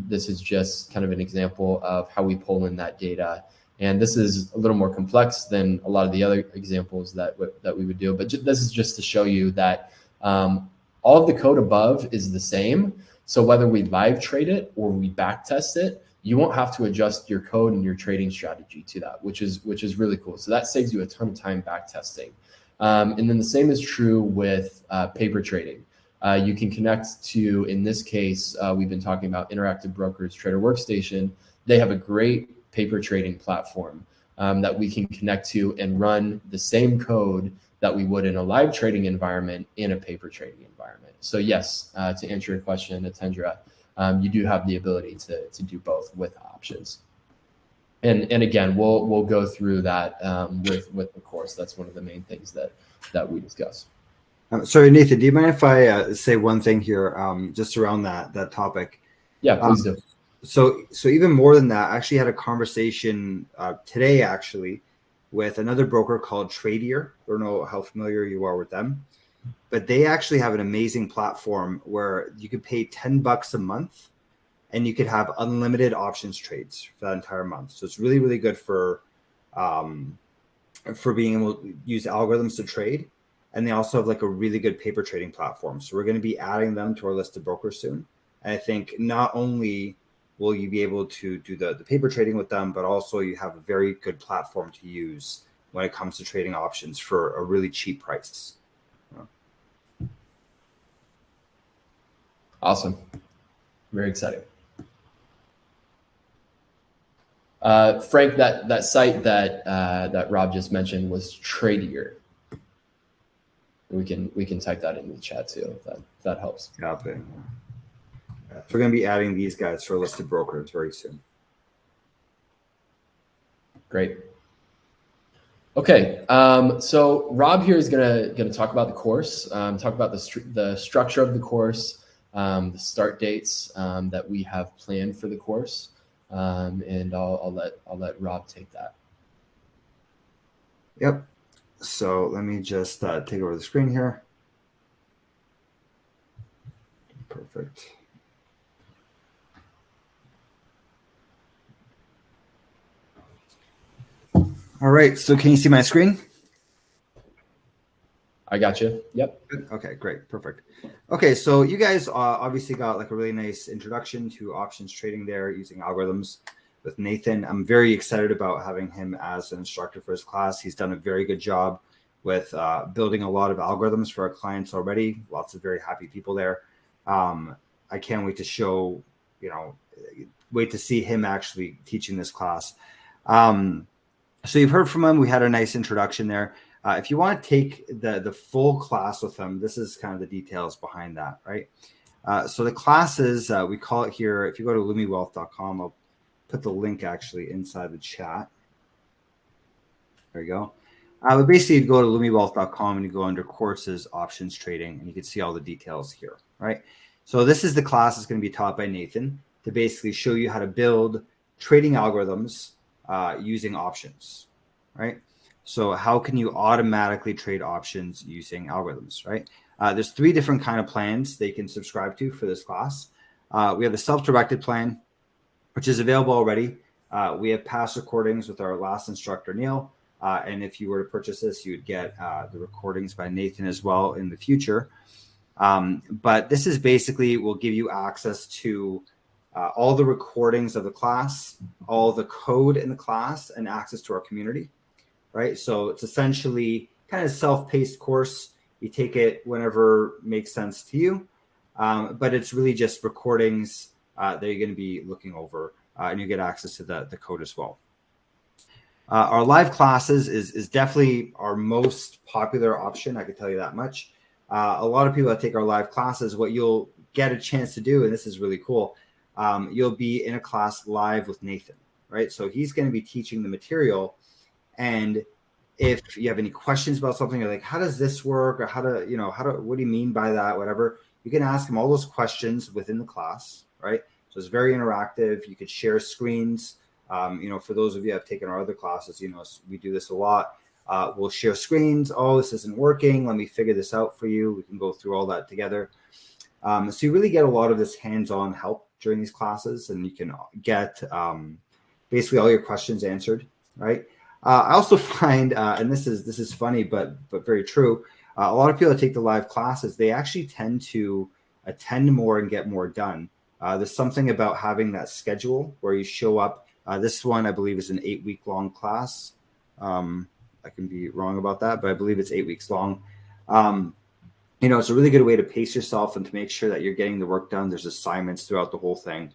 this is just kind of an example of how we pull in that data. And this is a little more complex than a lot of the other examples that we would do. But this is just to show you that all of the code above is the same. So whether we live trade it or we back test it, you won't have to adjust your code and your trading strategy to that, which is really cool. So that saves you a ton of time back testing. And then the same is true with paper trading. You can connect to, in this case, we've been talking about Interactive Brokers Trader Workstation. They have a great paper trading platform that we can connect to and run the same code that we would in a live trading environment in a paper trading environment. So yes, to answer your question, Atendra, you do have the ability to do both with options. And again, we'll go through that with the course. That's one of the main things that we discuss. Sorry, Nathan, do you mind if I say one thing here just around that topic? Yeah, please do. So even more than that, I actually had a conversation today actually with another broker called Tradier. I don't know how familiar you are with them, but they actually have an amazing platform where you could pay $10 a month and you could have unlimited options trades for that entire month. So it's really, really good for being able to use algorithms to trade. And they also have like a really good paper trading platform. So we're going to be adding them to our list of brokers soon. And I think not only will you be able to do the paper trading with them, but also you have a very good platform to use when it comes to trading options for a really cheap price. Awesome. Very exciting. Frank, that site that Rob just mentioned was Tradier. We can type that in the chat too, if that helps. Copy. We're going to be adding these guys for listed brokers very soon. Great. Okay, so Rob here is gonna talk about the course, talk about the structure of the course, the start dates that we have planned for the course, and I'll let Rob take that. Yep. So let me just take over the screen here. Perfect. All right. So can you see my screen? I got you. Yep. Okay, great. Perfect. Okay, so you guys obviously got like a really nice introduction to options trading there using algorithms with Nathan. I'm very excited about having him as an instructor for his class. He's done a very good job with building a lot of algorithms for our clients already. Lots of very happy people there. I can't wait to show, wait to see him actually teaching this class. So you've heard from him. We had a nice introduction there. If you want to take the full class with him, this is kind of the details behind that, right? So the classes, we call it here, if you go to lumiwealth.com, I'll put the link actually inside the chat. There you go. But basically, you go to lumiwealth.com and you go under courses, options trading, and you can see all the details here, right? So this is the class that's going to be taught by Nathan to basically show you how to build trading algorithms using options, right? So how can you automatically trade options using algorithms, right? There's 3 different kind of plans they can subscribe to for this class. We have the self-directed plan, which is available already. We have past recordings with our last instructor, Neil. And if you were to purchase this, you would get the recordings by Nathan as well in the future. But this is basically will give you access to all the recordings of the class, all the code in the class, and access to our community. Right, so it's essentially kind of a self-paced course. You take it whenever makes sense to you, but it's really just recordings that you're going to be looking over, and you get access to the code as well. Our live classes is definitely our most popular option. I can tell you that much. A lot of people that take our live classes, what you'll get a chance to do, and this is really cool, you'll be in a class live with Nathan, right? So he's going to be teaching the material. And if you have any questions about something, you're like, how does this work? Or what do you mean by that? Whatever, you can ask him all those questions within the class, right? So it's very interactive. You could share screens. For those of you who have taken our other classes, we do this a lot. We'll share screens. Oh, this isn't working. Let me figure this out for you. We can go through all that together. So you really get a lot of this hands-on help during these classes, and you can get basically all your questions answered, right? I also find, and this is funny, but very true. A lot of people that take the live classes, they actually tend to attend more and get more done. There's something about having that schedule where you show up. This one, I believe, is an 8-week-long class. I can be wrong about that, but I believe it's 8 weeks long. It's a really good way to pace yourself and to make sure that you're getting the work done. There's assignments throughout the whole thing.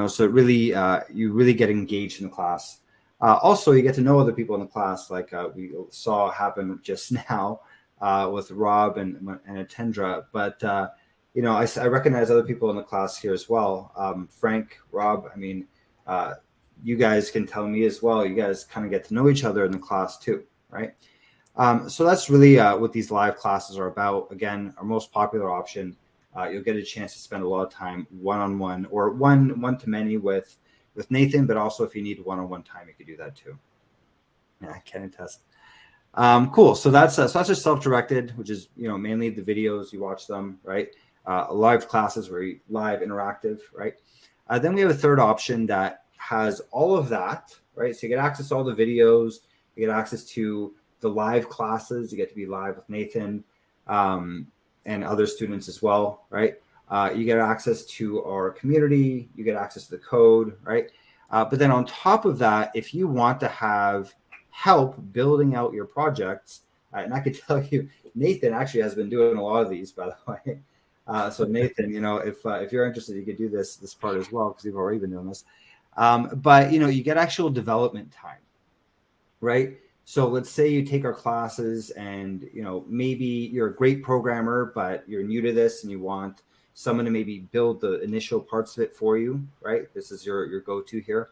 So it really, you really get engaged in the class. Also, you get to know other people in the class, like we saw happen just now with Rob and Atendra. But, I recognize other people in the class here as well. Frank, Rob, you guys can tell me as well. You guys kind of get to know each other in the class too, right? So that's really what these live classes are about. Again, our most popular option. You'll get a chance to spend a lot of time one-on-one or one-to-many with Nathan, but also if you need one-on-one time, you could do that too. Yeah, I can attest. Cool. So that's just self-directed, which is mainly the videos, you watch them, right? Live classes, very live, interactive, right? Then we have a third option that has all of that, right? So you get access to all the videos, you get access to the live classes, you get to be live with Nathan and other students as well, right? You get access to our community, you get access to the code, right? But then on top of that, if you want to have help building out your projects, and I could tell you, Nathan actually has been doing a lot of these, by the way. So Nathan, if you're interested, you could do this part as well, because you've already been doing this. But you get actual development time, right? So let's say you take our classes and, maybe you're a great programmer, but you're new to this and you want, someone to maybe build the initial parts of it for you, right? This is your go-to here.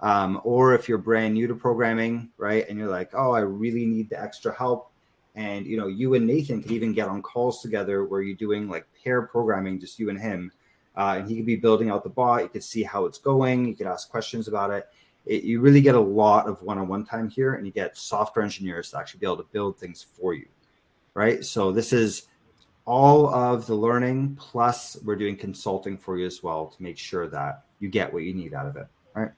Or if you're brand new to programming, right, and you're like, oh, I really need the extra help. And, you know, you and Nathan could even get on calls together where you're doing like pair programming, just you and him. And he could be building out the bot. You could see how it's going. You could ask questions about it. You really get a lot of one-on-one time here, and you get software engineers to actually be able to build things for you, right? So this is all of the learning, plus we're doing consulting for you as well to make sure that you get what you need out of it, right?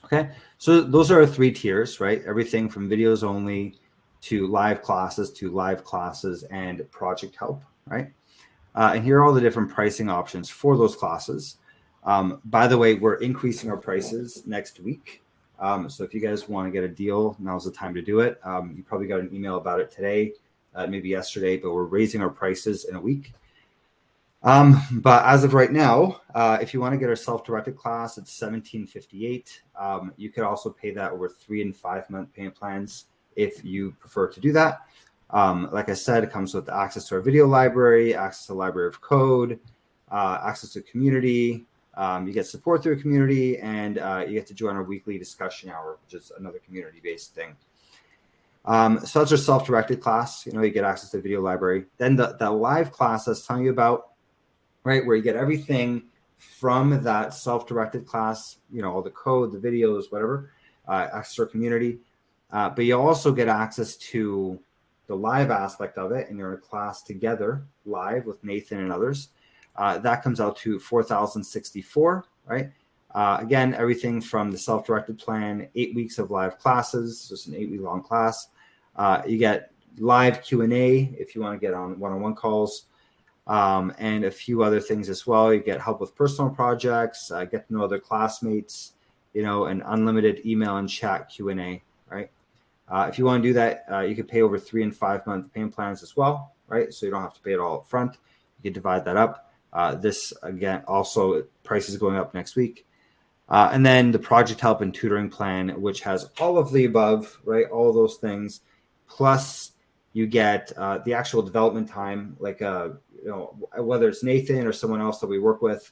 Okay, so those are our 3 tiers, right? Everything from videos only to live classes and project help, right? And here are all the different pricing options for those classes. By the way, we're increasing our prices next week. So if you guys want to get a deal, now's the time to do it. You probably got an email about it today, maybe yesterday, but we're raising our prices in a week. But as of right now, if you want to get our self-directed class, it's $17.58. You could also pay that over 3 and 5 month payment plans if you prefer to do that. Like I said, it comes with access to our video library, access to library of code, access to community. You get support through a community, and you get to join our weekly discussion hour, which is another community-based thing. So that's our self-directed class. You know, you get access to the video library. Then the live class I was telling you about, right, where you get everything from that self-directed class, you know, all the code, the videos, whatever, access to our community. But you also get access to the live aspect of it, and you're in a class together live with Nathan and others. That comes out to $4,064, right? Again, everything from the self-directed plan, 8 weeks of live classes, just an 8-week long class. You get live Q&A if you want to get on one-on-one calls, and a few other things as well. You get help with personal projects, get to know other classmates, you know, and unlimited email and chat Q&A, right? If you want to do that, you could pay over 3 and 5 month payment plans as well, right? So you don't have to pay it all up front. You can divide that up. This, again, also price is going up next week. And then the project help and tutoring plan, which has all of the above, right? All those things. Plus you get the actual development time, like, you know, whether it's Nathan or someone else that we work with.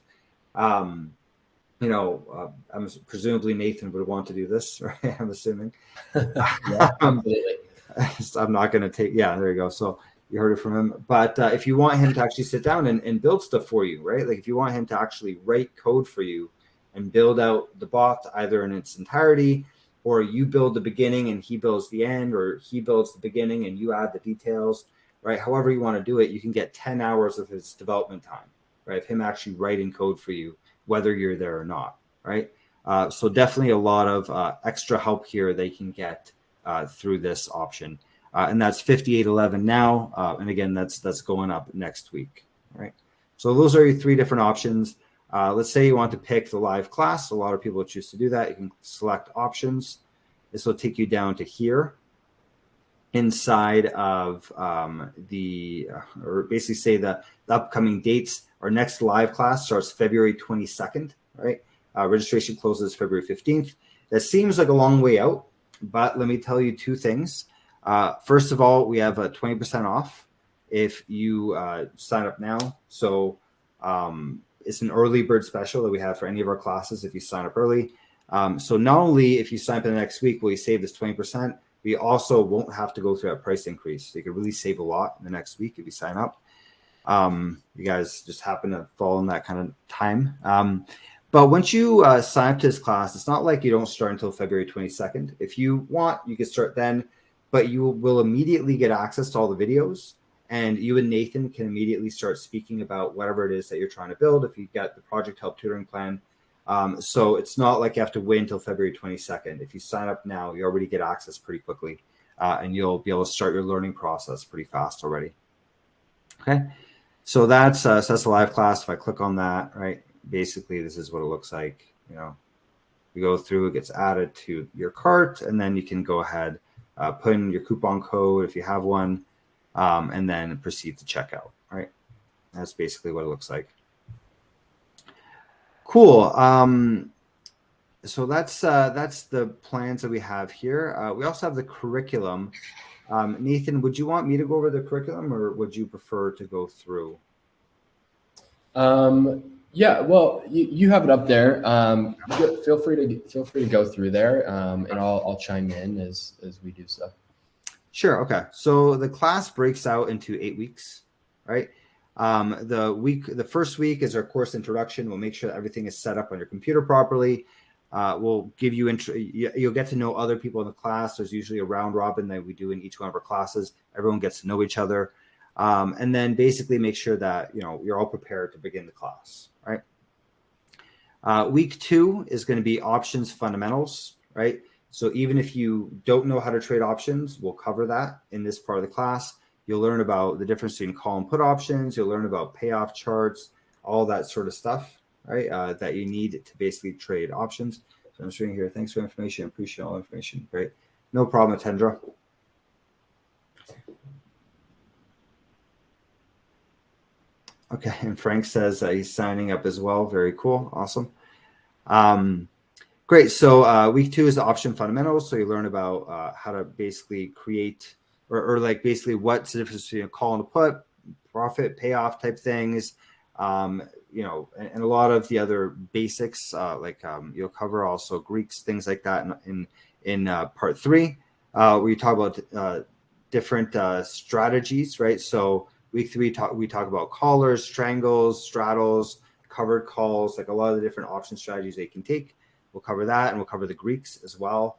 You know, I'm presumably Nathan would want to do this, right? I'm assuming. Yeah, absolutely. I'm not going to take, yeah, there you go. So you heard it from him. But if you want him to actually sit down and build stuff for you, right? Like if you want him to actually write code for you and build out the bot either in its entirety, or you build the beginning and he builds the end, or he builds the beginning and you add the details, right? However you want to do it, you can get 10 hours of his development time, right? Of him actually writing code for you, whether you're there or not, right? So definitely a lot of extra help here they can get through this option. And that's $58.11 now. And again, that's going up next week, right? So those are your 3 different options. Let's say you want to pick the live class. A lot of people choose to do that. You can select options. This will take you down to here inside of or basically say the upcoming dates. Our next live class starts February 22nd, right? Registration closes February 15th. That seems like a long way out, but let me tell you 2 things. First of all, we have a 20% off if you sign up now. So it's an early bird special that we have for any of our classes if you sign up early. So not only if you sign up in the next week will you save this 20%, we also won't have to go through that price increase. So you could really save a lot in the next week if you sign up. You guys just happen to fall in that kind of time. But once you sign up to this class, it's not like you don't start until February 22nd. If you want, you can start then, but you will immediately get access to all the videos, and you and Nathan can immediately start speaking about whatever it is that you're trying to build if you get the project help tutoring plan. So it's not like you have to wait until February 22nd. If you sign up now, you already get access pretty quickly, and you'll be able to start your learning process pretty fast already. Okay, so that's the live class. If I click on that, right, basically this is what it looks like. You know, you go through, it gets added to your cart, and then you can go ahead, put in your coupon code if you have one, and then proceed to checkout. Right, that's basically what it looks like. Cool. So that's the plans that we have here. We also have the curriculum. Nathan, would you want me to go over the curriculum, or would you prefer to go through? Yeah, well, you have it up there. Feel free to go through there, and I'll chime in as we do so. Sure. Okay. So the class breaks out into 8 weeks, right? The first week is our course introduction. We'll make sure that everything is set up on your computer properly. We'll give you you'll get to know other people in the class. There's usually a round robin that we do in each one of our classes. Everyone gets to know each other, and then basically make sure that you're all prepared to begin the class, right? Week 2 is going to be options fundamentals, right? So even if you don't know how to trade options, we'll cover that in this part of the class. You'll learn about the difference between call and put options. You'll learn about payoff charts, all that sort of stuff, right? That you need to basically trade options. So I'm just reading here. Thanks for information. Appreciate all information. Great. No problem, Tendra. Okay. And Frank says he's signing up as well. Very cool. Awesome. Great. So week 2 is the option fundamentals. So you learn about how to basically create or like basically what's the difference between a call and a put, profit, payoff type things, and a lot of the other basics you'll cover also Greeks, things like that in part 3, where you talk about different strategies, right? So week 3 we talk about callers, strangles, straddles, covered calls, like a lot of the different option strategies they can take. We'll cover that, and we'll cover the Greeks as well.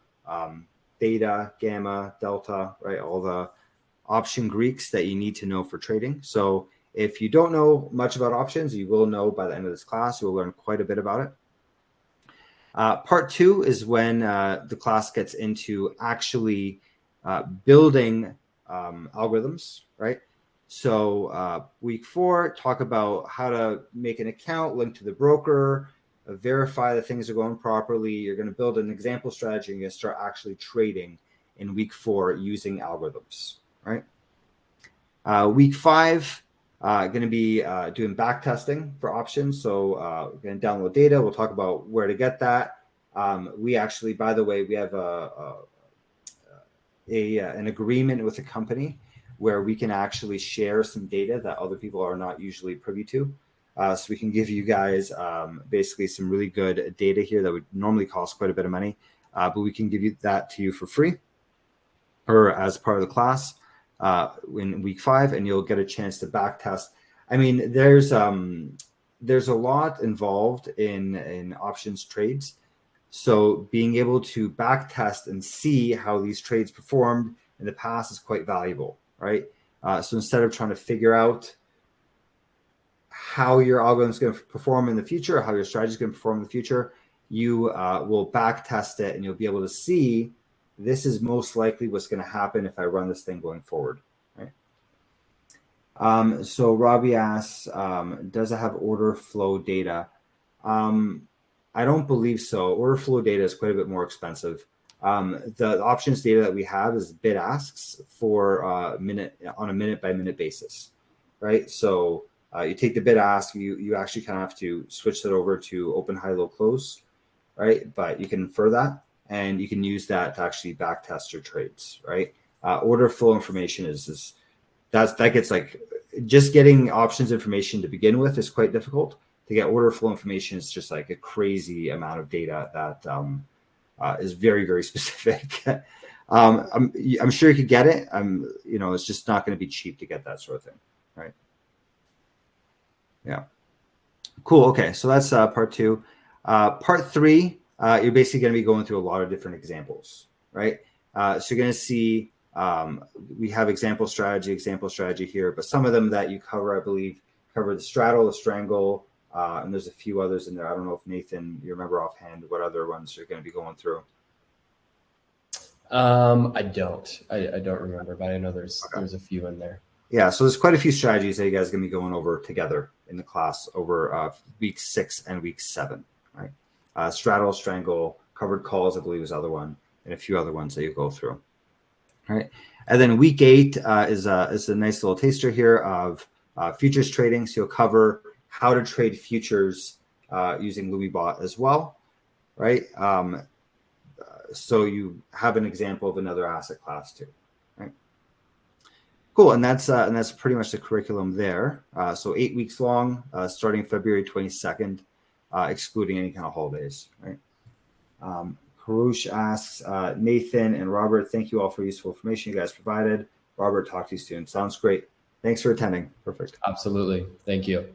Theta, gamma, delta, right? All the option Greeks that you need to know for trading. So if you don't know much about options, you will know by the end of this class. You'll learn quite a bit about it. Part 2 is when the class gets into actually building algorithms, right? So week 4, talk about how to make an account, link to the broker, verify that things are going properly. You're going to build an example strategy, and you're going to start actually trading in week 4 using algorithms, right? Week 5, going to be doing back testing for options. So we're going to download data. We'll talk about where to get that. We actually, by the way, we have an agreement with a company where we can actually share some data that other people are not usually privy to. So we can give you guys basically some really good data here that would normally cost quite a bit of money, but we can give you that to you for free or as part of the class in week 5, and you'll get a chance to back test. I mean, there's a lot involved in options trades. So being able to back test and see how these trades performed in the past is quite valuable, right? So instead of trying to figure out how your algorithm is going to perform in the future, how your strategy is going to perform in the future, you will back test it, and you'll be able to see this is most likely what's going to happen if I run this thing going forward, right? So Robbie asks, does it have order flow data? I don't believe so. Order flow data is quite a bit more expensive. The options data that we have is bid asks for on a minute by minute basis, right? So you take the bid ask, you actually kind of have to switch that over to open, high, low, close, right? But you can infer that, and you can use that to actually back test your trades, right? Order flow information that gets like just getting options information to begin with is quite difficult. To get order flow information is just like a crazy amount of data that is very, very specific. I'm sure you could get it. It's just not going to be cheap to get that sort of thing, right? Yeah. Cool. Okay. So that's part 2. Part 3, you're basically going to be going through a lot of different examples, right? So you're going to see we have example strategy here, but some of them that you cover, I believe, cover the straddle, the strangle, and there's a few others in there. I don't know if Nathan, you remember offhand what other ones you're going to be going through. I don't remember, but I know there's a few in there. Yeah, so there's quite a few strategies that you guys are going to be going over together in the class over week 6 and week 7, right? Straddle, strangle, covered calls, I believe is the other one, and a few other ones that you go through. All right, and then week 8 is a nice little taster here of futures trading. So you'll cover how to trade futures using Louisbot as well, right? So you have an example of another asset class too, right? Cool, and that's pretty much the curriculum there. So 8 weeks long, starting February 22nd, excluding any kind of holidays. Right. Harush asks, Nathan and Robert, thank you all for useful information you guys provided. Robert, talk to you soon. Sounds great. Thanks for attending. Perfect. Absolutely. Thank you.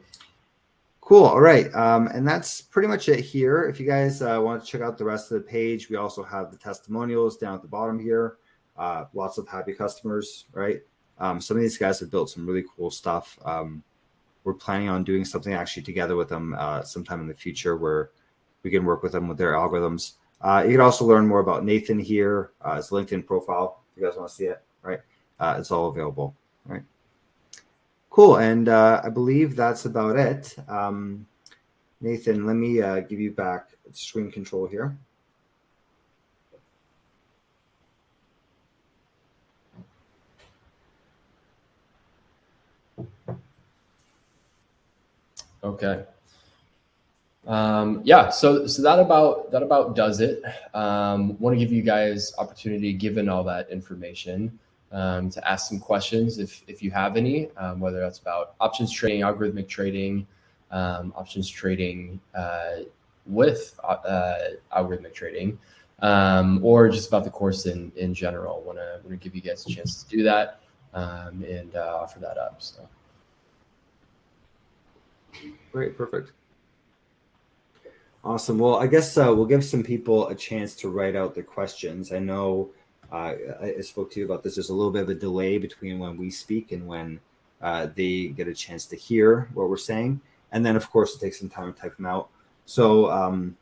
Cool. All right. And that's pretty much it here. If you guys want to check out the rest of the page, we also have the testimonials down at the bottom here. Lots of happy customers, right? Some of these guys have built some really cool stuff. We're planning on doing something actually together with them sometime in the future where we can work with them with their algorithms. You can also learn more about Nathan here. His LinkedIn profile, if you guys want to see it, right? It's all available, right? Cool, and I believe that's about it. Nathan, let me give you back screen control here. Okay. Yeah, so that about does it. Want to give you guys opportunity, given all that information, to ask some questions if you have any, whether that's about options trading, algorithmic trading, options trading with algorithmic trading, or just about the course in general. Want to give you guys a chance to do that and offer that up. So. Great, perfect. Awesome. Well, I guess we'll give some people a chance to write out their questions. I know I spoke to you about this. There's a little bit of a delay between when we speak and when they get a chance to hear what we're saying. And then, of course, it takes some time to type them out. So,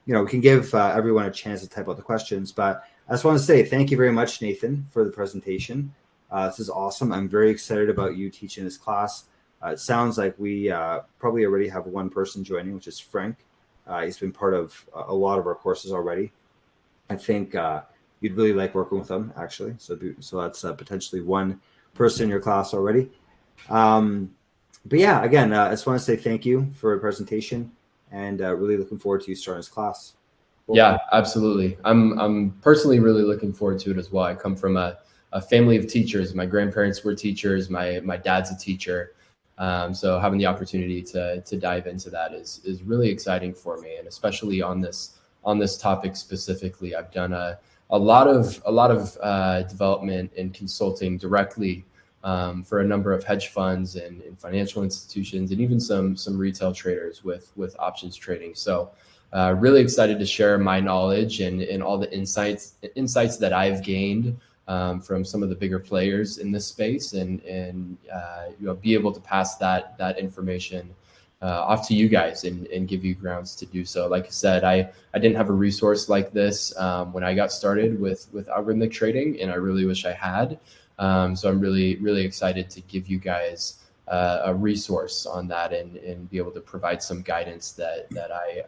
we can give everyone a chance to type out the questions. But I just want to say thank you very much, Nathan, for the presentation. This is awesome. I'm very excited about you teaching this class. It sounds like we probably already have one person joining, which is Frank. He's been part of a lot of our courses already. I think you'd really like working with him, actually. So that's potentially one person in your class already. But yeah, again, I just want to say thank you for the presentation and really looking forward to you starting this class. Cool. Yeah, absolutely. I'm personally really looking forward to it as well. I come from a family of teachers. My grandparents were teachers. My dad's a teacher. So having the opportunity to dive into that is really exciting for me, and especially on this topic specifically. I've done a lot of development and consulting directly for a number of hedge funds and financial institutions, and even some retail traders with options trading. So really excited to share my knowledge and all the insights that I've gained from some of the bigger players in this space, and be able to pass that information off to you guys and give you grounds to do so. Like I said, I didn't have a resource like this when I got started with algorithmic trading, and I really wish I had. So I'm really excited to give you guys a resource on that and be able to provide some guidance that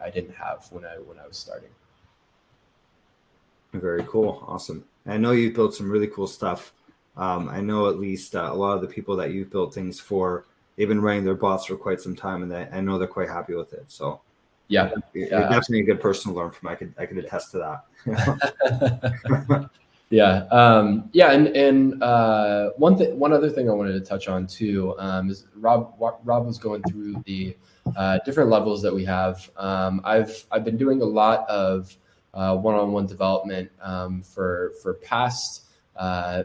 I didn't have when I was starting. Very cool. Awesome. I know you've built some really cool stuff. I know at least a lot of the people that you've built things for, they've been running their bots for quite some time, and I know they're quite happy with it. So yeah, you're definitely a good person to learn from. I could attest to that. Yeah. And one other thing I wanted to touch on too is Rob was going through the different levels that we have. I've been doing a lot of one-on-one development for past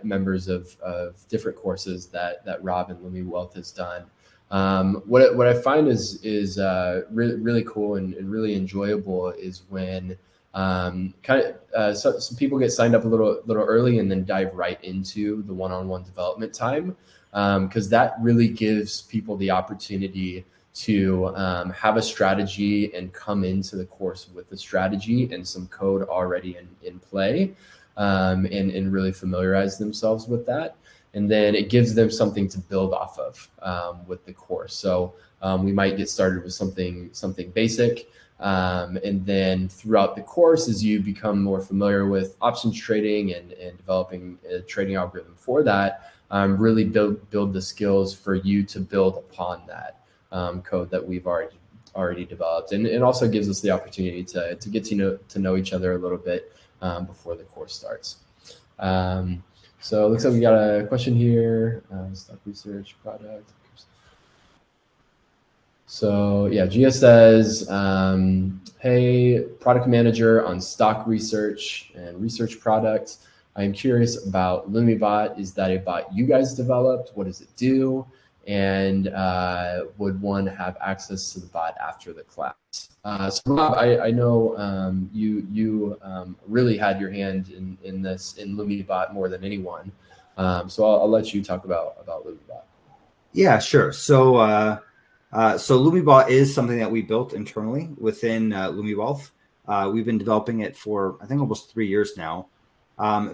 members of different courses that Rob and Lumi Wealth has done. What I find is really cool and really enjoyable is when some people get signed up a little early and then dive right into the one-on-one development time, because that really gives people the opportunity to have a strategy and come into the course with the strategy and some code already in play, and really familiarize themselves with that. And then it gives them something to build off of with the course. So we might get started with something basic. And then throughout the course, as you become more familiar with options trading and developing a trading algorithm for that, really build the skills for you to build upon that code that we've already developed, and it also gives us the opportunity to get to know each other a little bit before the course starts. So it looks like we got a question here. Stock research product. So yeah, Gia says, hey, product manager on stock research and research products. I'm curious about LumiBot. Is that a bot you guys developed? What does it do? And would one have access to the bot after the class? So Rob, I know you really had your hand in this in LumiBot more than anyone. So I'll let you talk about LumiBot. Yeah, sure. So LumiBot is something that we built internally within LumiWealth. We've been developing it for, I think, almost 3 years now.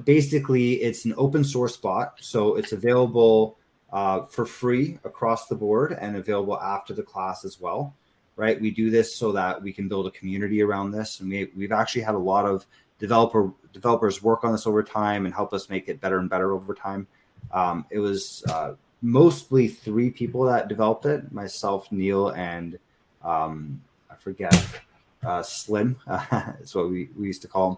Basically, it's an open source bot, so it's available for free across the board and available after the class as well, right? We do this so that we can build a community around this, and we've actually had a lot of developers work on this over time and help us make it better and better over time. It was mostly 3 people that developed it: myself, Neil, and I forget, Slim. That's what we used to call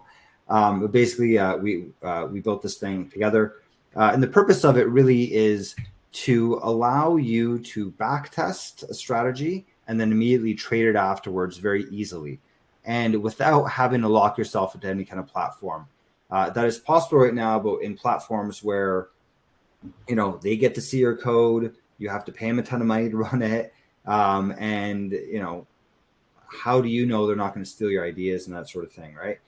him. But basically, we built this thing together, and the purpose of it really is to allow you to back test a strategy and then immediately trade it afterwards very easily, and without having to lock yourself into any kind of platform. That is possible right now, but in platforms where they get to see your code, you have to pay them a ton of money to run it, and how do you know they're not going to steal your ideas and that sort of thing, right?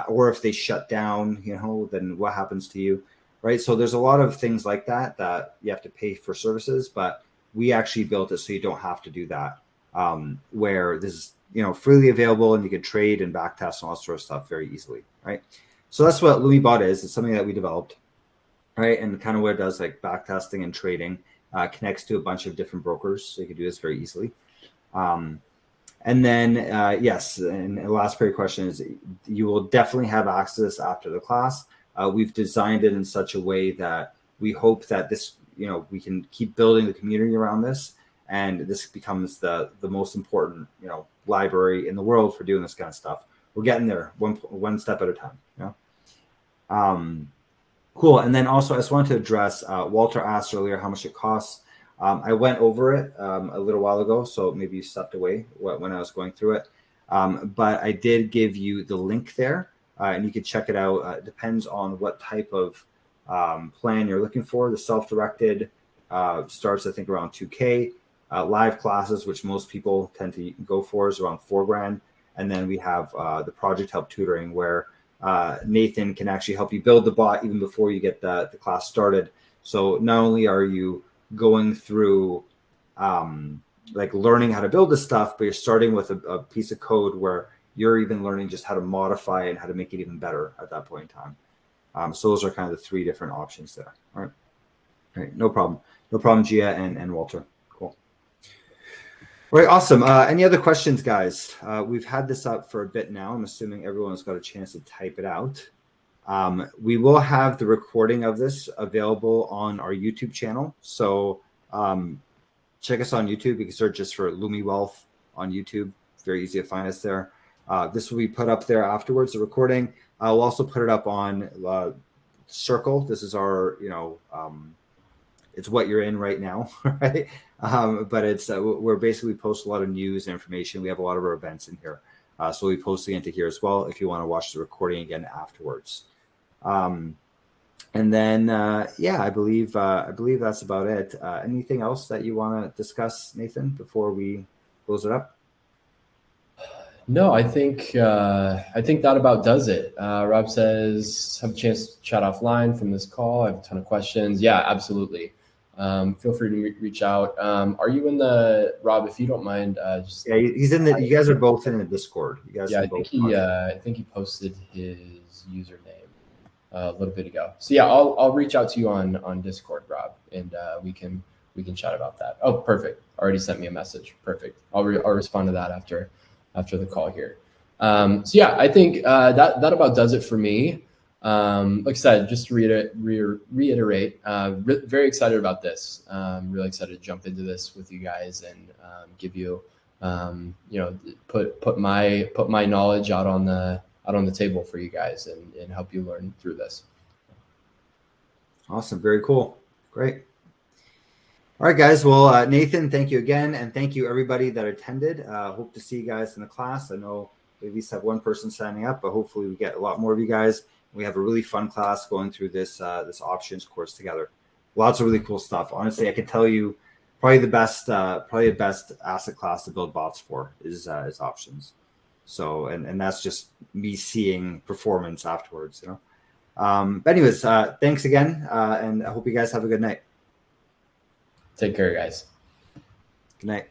Or if they shut down, then what happens to you, right? So there's a lot of things like that you have to pay for services, but we actually built it so you don't have to do that, where this is freely available and you can trade and backtest and all that sort of stuff very easily, right? So that's what LumiBot is. It's something that we developed, right? And kind of what it does, like backtesting and trading, connects to a bunch of different brokers, so you can do this very easily. And then, yes, and the last part of your question is you will definitely have access after the class. We've designed it in such a way that we hope that this, we can keep building the community around this, and this becomes the most important, library in the world for doing this kind of stuff. We're getting there one step at a time. Cool. And then also, I just wanted to address, Walter asked earlier how much it costs. I went over it a little while ago, so maybe you stepped away when I was going through it. But I did give you the link there, and you can check it out. It depends on what type of plan you're looking for. The self-directed starts, I think, around $2K. Live classes, which most people tend to go for, is around $4,000. And then we have the project help tutoring, where Nathan can actually help you build the bot even before you get the class started. So not only are you going through learning how to build this stuff, but you're starting with a piece of code where you're even learning just how to modify and how to make it even better at that point in time. So those are kind of the 3 different options there. All right. No problem, Gia and Walter. Cool. All right, awesome. Any other questions, guys? We've had this up for a bit now. I'm assuming everyone's got a chance to type it out. We will have the recording of this available on our YouTube channel. So check us on YouTube. You can search just for LumiWealth on YouTube. Very easy to find us there. This will be put up there afterwards, the recording. I'll also put it up on Circle. This is our, it's what you're in right now, right? But it's we're basically post a lot of news and information. We have a lot of our events in here. So we post it into here as well if you want to watch the recording again afterwards. And then, I believe that's about it. Anything else that you want to discuss, Nathan, before we close it up? No, I think that about does it. Rob says, have a chance to chat offline from this call. I have a ton of questions. Yeah, absolutely. Feel free to reach out. Are you in the, Rob, if you don't mind, just. Yeah, he's in the, you guys are both in the Discord. You guys, yeah, I think he posted his username a little bit ago. So yeah, I'll reach out to you on Discord, Rob, and we can chat about that. Oh, perfect. Already sent me a message. Perfect. I'll respond to that after the call here. So yeah, I think that about does it for me. Like I said, just to reiterate, very excited about this. Really excited to jump into this with you guys and give you, put my knowledge out on the table for you guys and help you learn through this. Awesome. Very cool. Great. All right, guys. Well, Nathan, thank you again. And thank you, everybody that attended. Hope to see you guys in the class. I know we at least have one person signing up, but hopefully we get a lot more of you guys. We have a really fun class going through this options course together. Lots of really cool stuff. Honestly, I can tell you probably the best asset class to build bots for is options. So, and that's just me seeing performance afterwards, you know. But anyways, thanks again. And I hope you guys have a good night. Take care, guys. Good night.